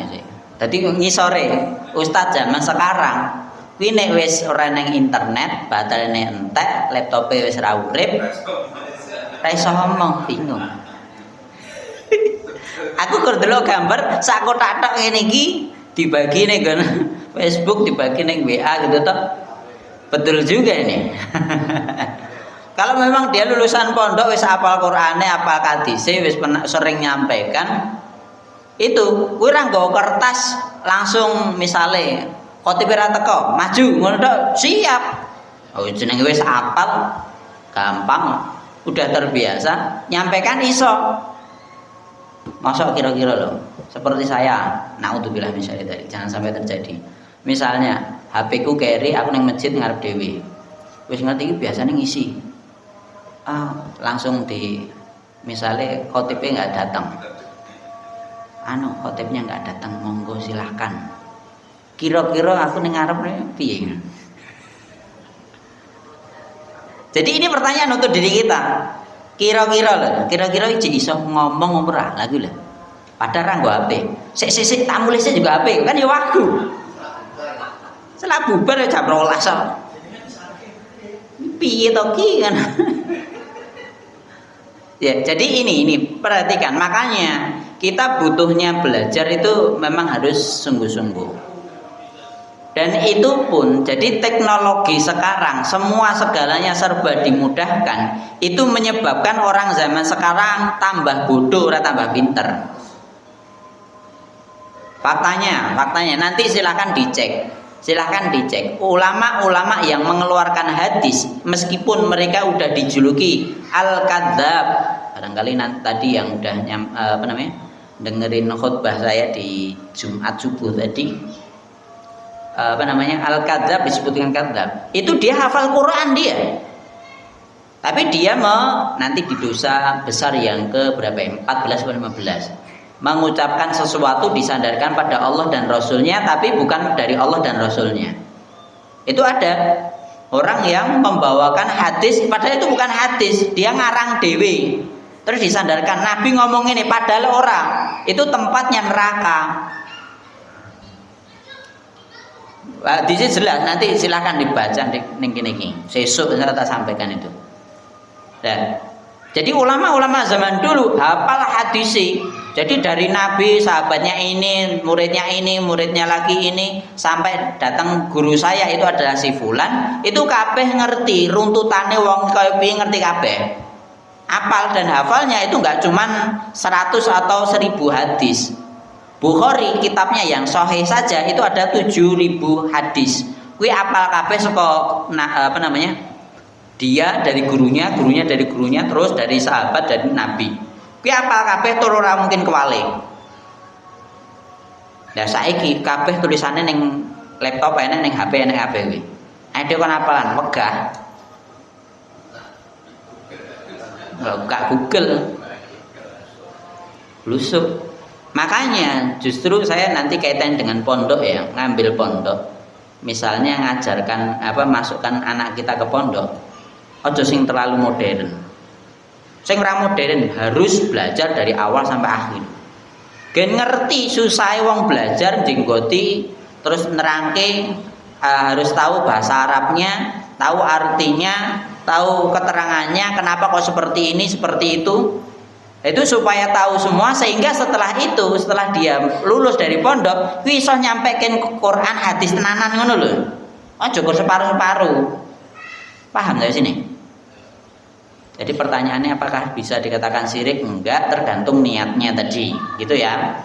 dadi ngisore ustad zaman sekarang, kuwi nek wis ora nang internet, baterene entek, laptope wis ra urip, ra iso ngomong, bingung. Aku kur delok gambar sak kotak tok ngene iki dibagi ning Facebook, dibagi ning WA gitu toh. Betul juga ini. Kalau memang dia lulusan pondok wis hafal Qur'ane, hafal hadise, wis sering nyampaikan, itu kuwi ora nggawa kertas langsung misale khotib ra teko, maju ngono tok, siap. Oh jenenge wis hafal, gampang, udah terbiasa, nyampaikan iso. Masuk kira-kira loh, seperti saya, naudzubillah misalnya tadi, jangan sampai terjadi. Misalnya HP ku carry, aku nang masjid ngarep dhewe. Wis ngerti iki biasane ngisi. Langsung di misalnya khotibnya nggak datang, khotibnya nggak datang, monggo silahkan. Kira-kira aku ning ngarep piye? Jadi ini pertanyaan untuk diri kita. Kira-kira iki iso ngomong ora lagu lah. Padahal nggo HP. Sik tak mulise juga HP, kan ya waktu. Setelah bubar jam 12. Piye to ki kan? Ya, jadi ini perhatikan, makanya kita butuhnya belajar itu memang harus sungguh-sungguh. Dan itu pun jadi teknologi sekarang semua segalanya serba dimudahkan, itu menyebabkan orang zaman sekarang tambah bodoh ora tambah pinter. Faktanya nanti silahkan dicek. Ulama-ulama yang mengeluarkan hadis meskipun mereka udah dijuluki al-kadzab, barangkali tadi yang udah dengerin khutbah saya di Jumat subuh tadi, al-kadzab disebutkan kadzab, itu dia hafal Quran dia, tapi dia nanti di dosa besar yang ke berapa ya, 14 atau 15. mengucapkan sesuatu disandarkan pada Allah dan Rasulnya, tapi bukan dari Allah dan Rasulnya. Itu ada orang yang membawakan hadis, padahal itu bukan hadis, dia ngarang dewe, terus disandarkan Nabi ngomong ini, padahal orang itu tempatnya neraka. Di sini jelas, nanti silahkan dibaca niki sesuk saya tak sampaikan itu. Dan jadi ulama-ulama zaman dulu hafal hadis. Jadi dari Nabi, sahabatnya ini, muridnya lagi ini, sampai datang guru saya itu adalah si fulan, itu kabeh ngerti runtutane wong kaya piye, ngerti kabeh. Apal dan hafalnya itu enggak cuman 100 atau 1000 hadis. Bukhari kitabnya yang sahih saja itu ada 7000 hadis. Kuwi apal kabeh saka dia dari gurunya, gurunya dari gurunya, terus dari sahabat, dari Nabi. Kuwi apal kabeh tur ora mungkin kewale. Lah saiki kabeh tulisane ning laptop enek, ning HP enek kabeh kuwi. Ade kon apalan wegah. Buka Google. Lusuk. Makanya justru saya nanti kaitan dengan pondok ya, ngambil pondok. Misalnya ngajarkan masukkan anak kita ke pondok. Ojo sing terlalu modern. Sing ora modern harus belajar dari awal sampai akhir. Gen ngerti susah wong belajar jenggoti terus nerangke, harus tahu bahasa Arabnya, tahu artinya, tahu keterangannya, kenapa kok seperti ini, seperti itu. Itu supaya tahu semua, sehingga setelah itu, setelah dia lulus dari pondok, iso nyampekin Quran hadis tenanan ngono lho. Ojo kok separuh-separuh. Paham nggak sini? Jadi pertanyaannya apakah bisa dikatakan syirik? Enggak, tergantung niatnya tadi, gitu ya.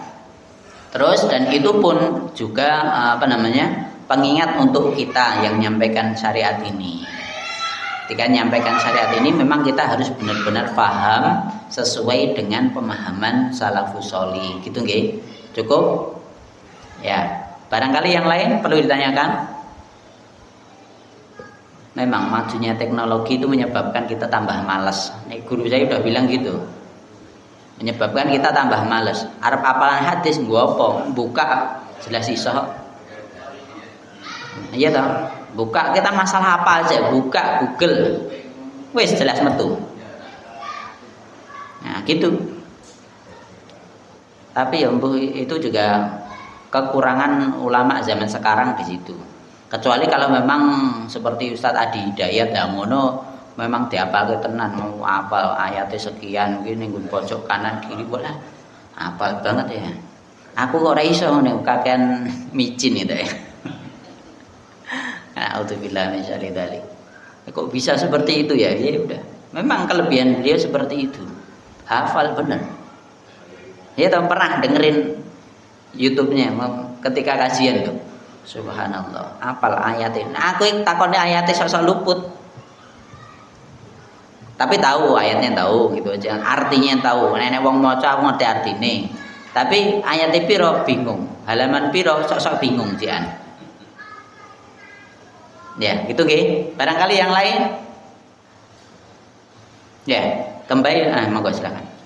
Terus dan itu pun juga pengingat untuk kita yang menyampaikan syariat ini. Ketika menyampaikan syariat ini memang kita harus benar-benar paham sesuai dengan pemahaman salafus sholih, gitu nggih? Cukup? Ya. Barangkali yang lain perlu ditanyakan? Memang majunya teknologi itu menyebabkan kita tambah malas. Guru saya udah bilang gitu. Menyebabkan kita tambah malas. Arep apalan hadis nggo apa? Buka jelas iso. Iya toh? Buka, kita masalah apa aja, buka Google. Wis jelas metu. Nah, gitu. Tapi ya itu juga kekurangan ulama zaman sekarang di situ. Kecuali kalau memang seperti Ustadz Adi Hidayat Damono memang diapal tenan, mau apal ayatnya sekian mungkin ning pojok kanan kiri boleh apal banget ya. Aku kok ora iso ngene kakean micin itu ya. A'udzubillahi min syarri dzalik. Kok bisa seperti itu ya? Ya udah. Memang kelebihan beliau seperti itu. Hafal benar. Ya tahu pernah dengerin YouTube-nya ketika kajian tuh. Subhanallah, apal ayatin. Aku takone ayate sok-sok luput. Tapi tahu ayatnya tahu gitu aja. Artinya tahu. Nenek wong maca aku ngerti artine. Tapi ayate piro bingung. Halaman piro sok-sok bingung jian. Ya, gitu nggih. Barangkali yang lain. Ya, kembali monggo silakan.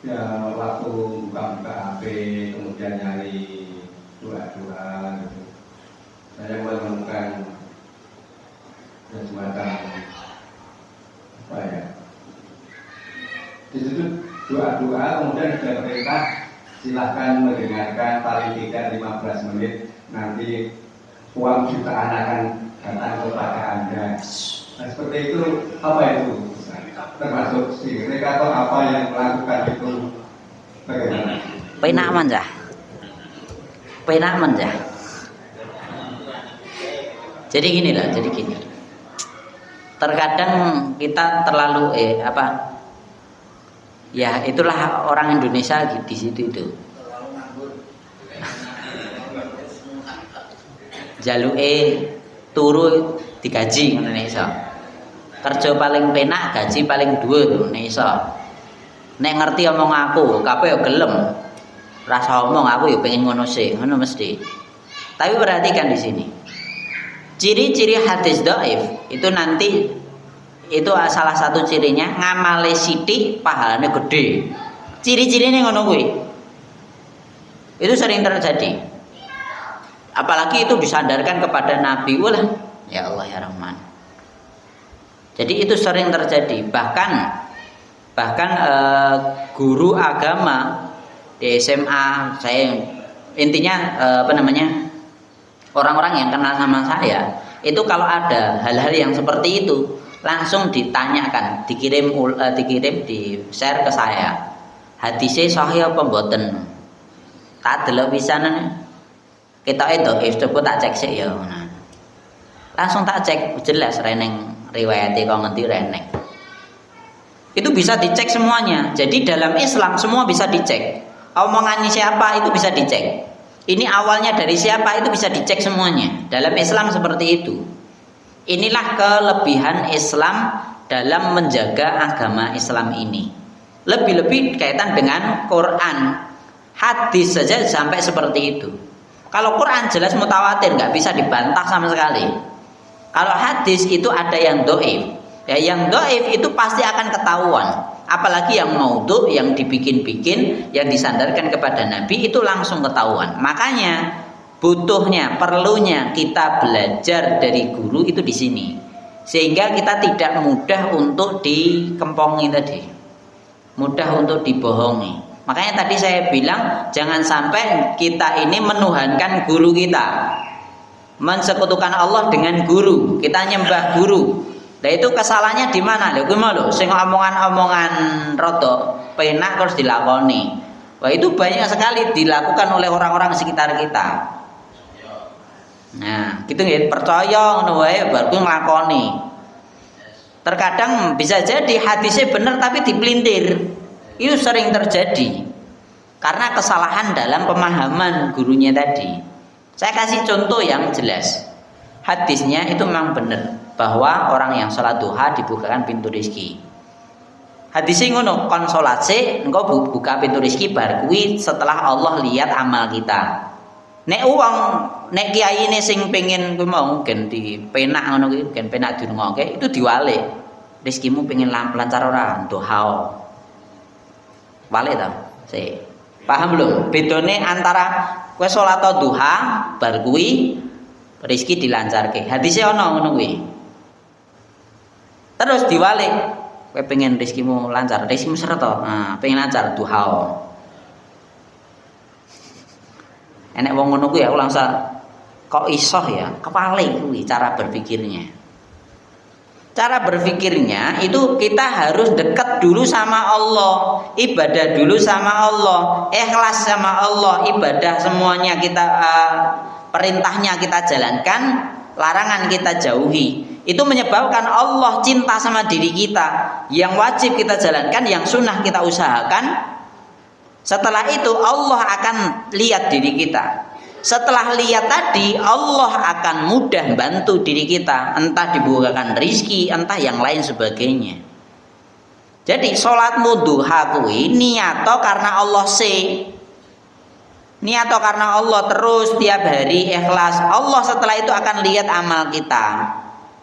Ya waktu buka HP kemudian nyari doa-doa gitu, saya menemukan semacam apa ya, di situ doa-doa kemudian ada perintah silahkan mendengarkan paling tidak 15 menit, nanti uang jutaan akan datang kepada Anda. Nah seperti itu, apa itu? Termasuk syirik atau apa yang melakukan itu bagaimana? Penak manja. Jadi gini. Terkadang kita terlalu ya itulah orang Indonesia di situ itu. Jaluke turu digaji ngono iso. Kerja paling penak, gaji paling dhuwur nek iso. Nek ngerti omong aku, kabeh yo gelem. Rasa omong aku yo pengen ngono sih, ngono mesti. Tapi perhatikan di sini. Ciri-ciri hadis dhaif itu nanti itu salah satu cirinya ngamale sithik pahalane gede. Ciri-cirine ngono kuwi. Itu sering terjadi. Apalagi itu disandarkan kepada Nabi. Ulah, ya Allah ya Rahman. Jadi itu sering terjadi. Bahkan guru agama di SMA saya intinya orang-orang yang kenal sama saya itu kalau ada hal-hal yang seperti itu langsung ditanyakan, dikirim di share ke saya. Hadisnya sahih apa mboten? Tak delok pisanan. Kita itu coba tak cek sih ya. Nah. Langsung tak cek jelas reneng riwayatnya kok ngerti reneng. Itu bisa dicek semuanya. Jadi dalam Islam semua bisa dicek. Omongannya siapa itu bisa dicek. Ini awalnya dari siapa itu bisa dicek semuanya. Dalam Islam seperti itu. Inilah kelebihan Islam dalam menjaga agama Islam ini. Lebih-lebih kaitan dengan Quran. Hadis saja sampai seperti itu. Kalau Quran jelas mutawatir, nggak bisa dibantah sama sekali. Kalau hadis itu ada yang dhaif. Ya, yang dhaif itu pasti akan ketahuan. Apalagi yang maudhu, yang dibikin-bikin, yang disandarkan kepada Nabi itu langsung ketahuan. Makanya butuhnya, perlunya kita belajar dari guru itu di sini. Sehingga kita tidak mudah untuk dikempongi tadi. Mudah untuk dibohongi. Makanya tadi saya bilang jangan sampai kita ini menuhankan guru kita. Mensekutukan Allah dengan guru. Kita nyembah guru. Nah itu kesalahannya di mana? Lha kuwi lho sing omongan-omongan rada penak terus dilakoni. Wah itu banyak sekali dilakukan oleh orang-orang sekitar kita. Nah, gitu nggih, percaya ngono wae bar kuwi nglakoni. Terkadang bisa jadi hadisnya benar tapi dipelintir. Itu sering terjadi karena kesalahan dalam pemahaman gurunya tadi. Saya kasih contoh yang jelas. Hadisnya itu memang benar bahwa orang yang sholat duha dibukakan pintu rezeki. Hadisnya ngono, konsolasi engkau buka pintu rezeki bar kuwi setelah Allah lihat amal kita. Nek uang, nek kiai ini sing pengen kuwi mau gen dipenak ngono kuwi, gen penak dirungokke itu diwalik. Rezekimu pengen lancar ora duha. Wale ta? Sik. Paham belum? Bedone antara kowe salat duha bar kuwi rezeki dilancarke. Hadise ana ngono kuwi. Terus diwalik, kowe pengen rezekimu lancar, rezekimu seret to. Nah, pengen lancar duha. Enek wong ngono kuwi aku langsung kok iso ya? Kepale kuwi cara berpikirnya. Cara berpikirnya itu kita harus dekat dulu sama Allah, ibadah dulu sama Allah, ikhlas sama Allah, ibadah semuanya kita perintahnya kita jalankan, larangan kita jauhi. Itu menyebabkan Allah cinta sama diri kita. Yang wajib kita jalankan, yang sunnah kita usahakan. Setelah itu Allah akan lihat diri kita. Setelah lihat tadi, Allah akan mudah bantu diri kita, entah dibukakan rizki, entah yang lain sebagainya. Jadi sholatmu duha kuwi niato karena Allah niato karena Allah terus tiap hari ikhlas. Allah setelah itu akan lihat amal kita.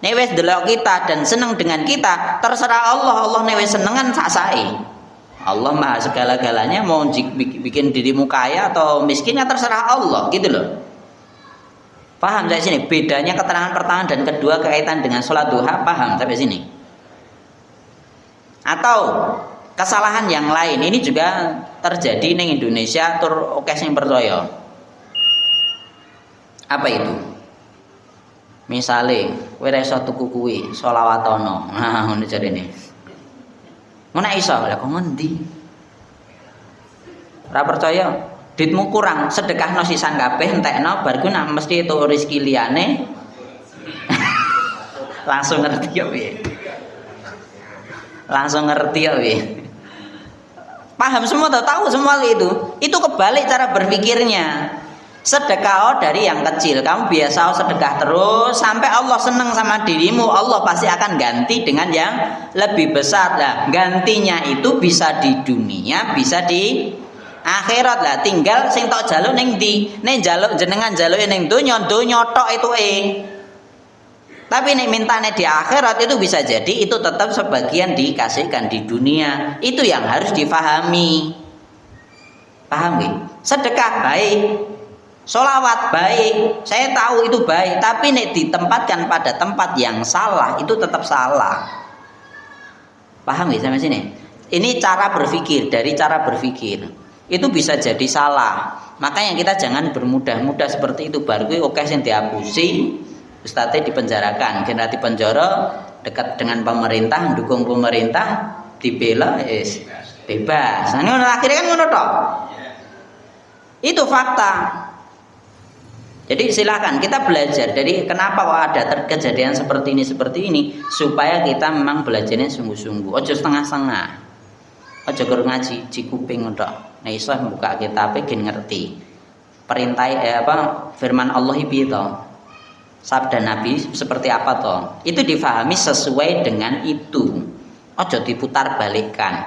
Nek wis delok kita dan seneng dengan kita, terserah Allah. Allah nek wis senengan sak-sake. Allah maha segala-galanya, mau bikin dirimu kaya atau miskin ya terserah Allah, gitu loh. Paham sampai sini? Bedanya keterangan pertama dan kedua kaitan dengan sholat duha, paham sampai sini? Atau kesalahan yang lain, ini juga terjadi di Indonesia, tur oke sing percaya. Apa itu? Misalnya, kowe ra iso tuku kuwi, sholawatono. Nah, ngono jarene. Ngono iso, lha kok ngendi? Ora percaya, duitmu kurang, sedekahno sisan kabeh entekno bar ku nak mesti itu rezeki liyane. Langsung ngerti ya piye? Langsung ngerti ya piye? Paham semua tahu semua itu. Itu kebalik cara berpikirnya. Sedekah dari yang kecil, kamu biasa sedekah terus sampai Allah seneng sama dirimu, Allah pasti akan ganti dengan yang lebih besar. Lah, gantinya itu bisa di dunia, bisa di akhirat. Lah, tinggal sing tok jaluk ning ndi? Ning jaluk jenengan jaluke ning donya tok itu Tapi nek mintane di akhirat itu bisa jadi itu tetap sebagian dikasihkan di dunia. Itu yang harus difahami. Paham nggih? Sedekah baik, sholawat baik, saya tahu itu baik, tapi nek ditempatkan pada tempat yang salah itu tetap salah. Paham nggih sampai sini? Ini cara berpikir, dari cara berpikir itu bisa jadi salah. Makanya kita jangan bermudah-mudah seperti itu. Baru oke sing dihapusi, ustadznya dipenjarakan, generasi penjara dekat dengan pemerintah, dukung pemerintah, dibela, bebas. Nah, akhirnya kan ngono tok. Itu fakta. Jadi silakan kita belajar. Jadi kenapa kok ada kejadian seperti ini supaya kita memang belajarnya sungguh-sungguh. Ojo setengah-setengah. Ojo guru ngaji cikuping tok. Nah iso buka kitab gen ngerti. Perintah firman Allah piye to? Sabda Nabi seperti apa toh? Itu difahami sesuai dengan itu. Ojo diputar balikkan.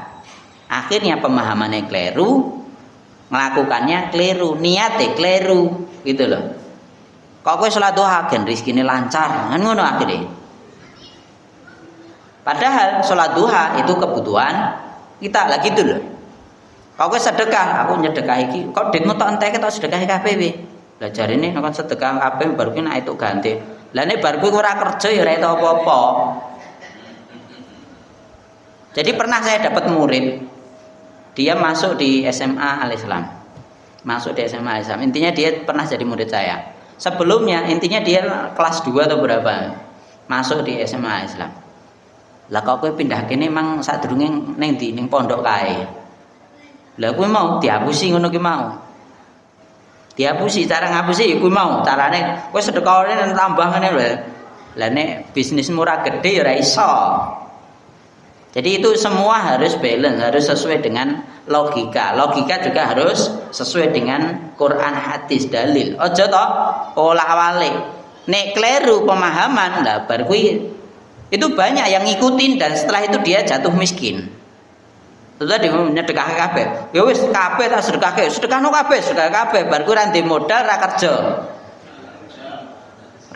Akhirnya pemahamannya keliru, melakukannya keliru, niatnya keliru, gitu loh. Kok kowe salat duha gen rezekine lancar, kan ngono akhirnya. Padahal salat duha itu kebutuhan kita lah gitu loh. Kok kowe sedekah, aku nyedekah iki, kok duitmu tok entek tok sedekah kabeh piye? Lah jarine nek sedekah kabeh baru ki nek itu ganti. Lah nek bar kowe ora kerja ya ora itu apa-apa. Jadi pernah saya dapat murid, dia masuk di SMA Al-Islam. Masuk di SMA Al-Islam. Intinya dia pernah jadi murid saya. Sebelumnya intinya dia kelas 2 atau berapa. Masuk di SMA Al-Islam. Lah kok kowe pindah kene emang sadurunge ning ndi ning pondok kae. Lah kowe mau dihapusi ngono ki mau. Dihapusi, cara ngapusi kuwi mau. Carane kowe sedekahane tambah ngene lho. Lah nek bisnismu ora gede ya ora iso. Jadi itu semua harus balance, harus sesuai dengan logika. Logika juga harus sesuai dengan Quran, hadis, dalil. Ojo toh olah-walik. Nek kleru pemahaman lah bar kuwi itu banyak yang ngikutin dan setelah itu dia jatuh miskin. Tadi nyedekah kabeh. Ya wis kabeh tak sedekahke, sedekahno kabeh, sedekah kabeh bar kuwi ra ndek modal ra kerja.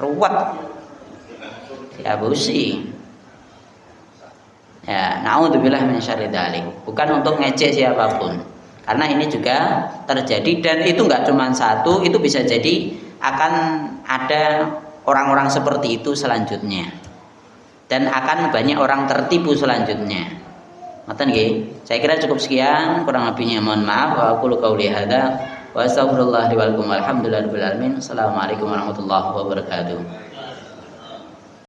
Ruwet. Dihapusi. Ya, naudzubillah min syarri dzalik. Bukan untuk ngecek siapapun. Karena ini juga terjadi dan itu enggak cuma satu, itu bisa jadi akan ada orang-orang seperti itu selanjutnya. Dan akan banyak orang tertipu selanjutnya. Ngoten nggih. Saya kira cukup sekian, kurang lebihnya mohon maaf. Wa aqulu qouli hadza wa astaghfirullah li wa lakum walhamdulillahirabbil alamin. Assalamualaikum warahmatullahi wabarakatuh.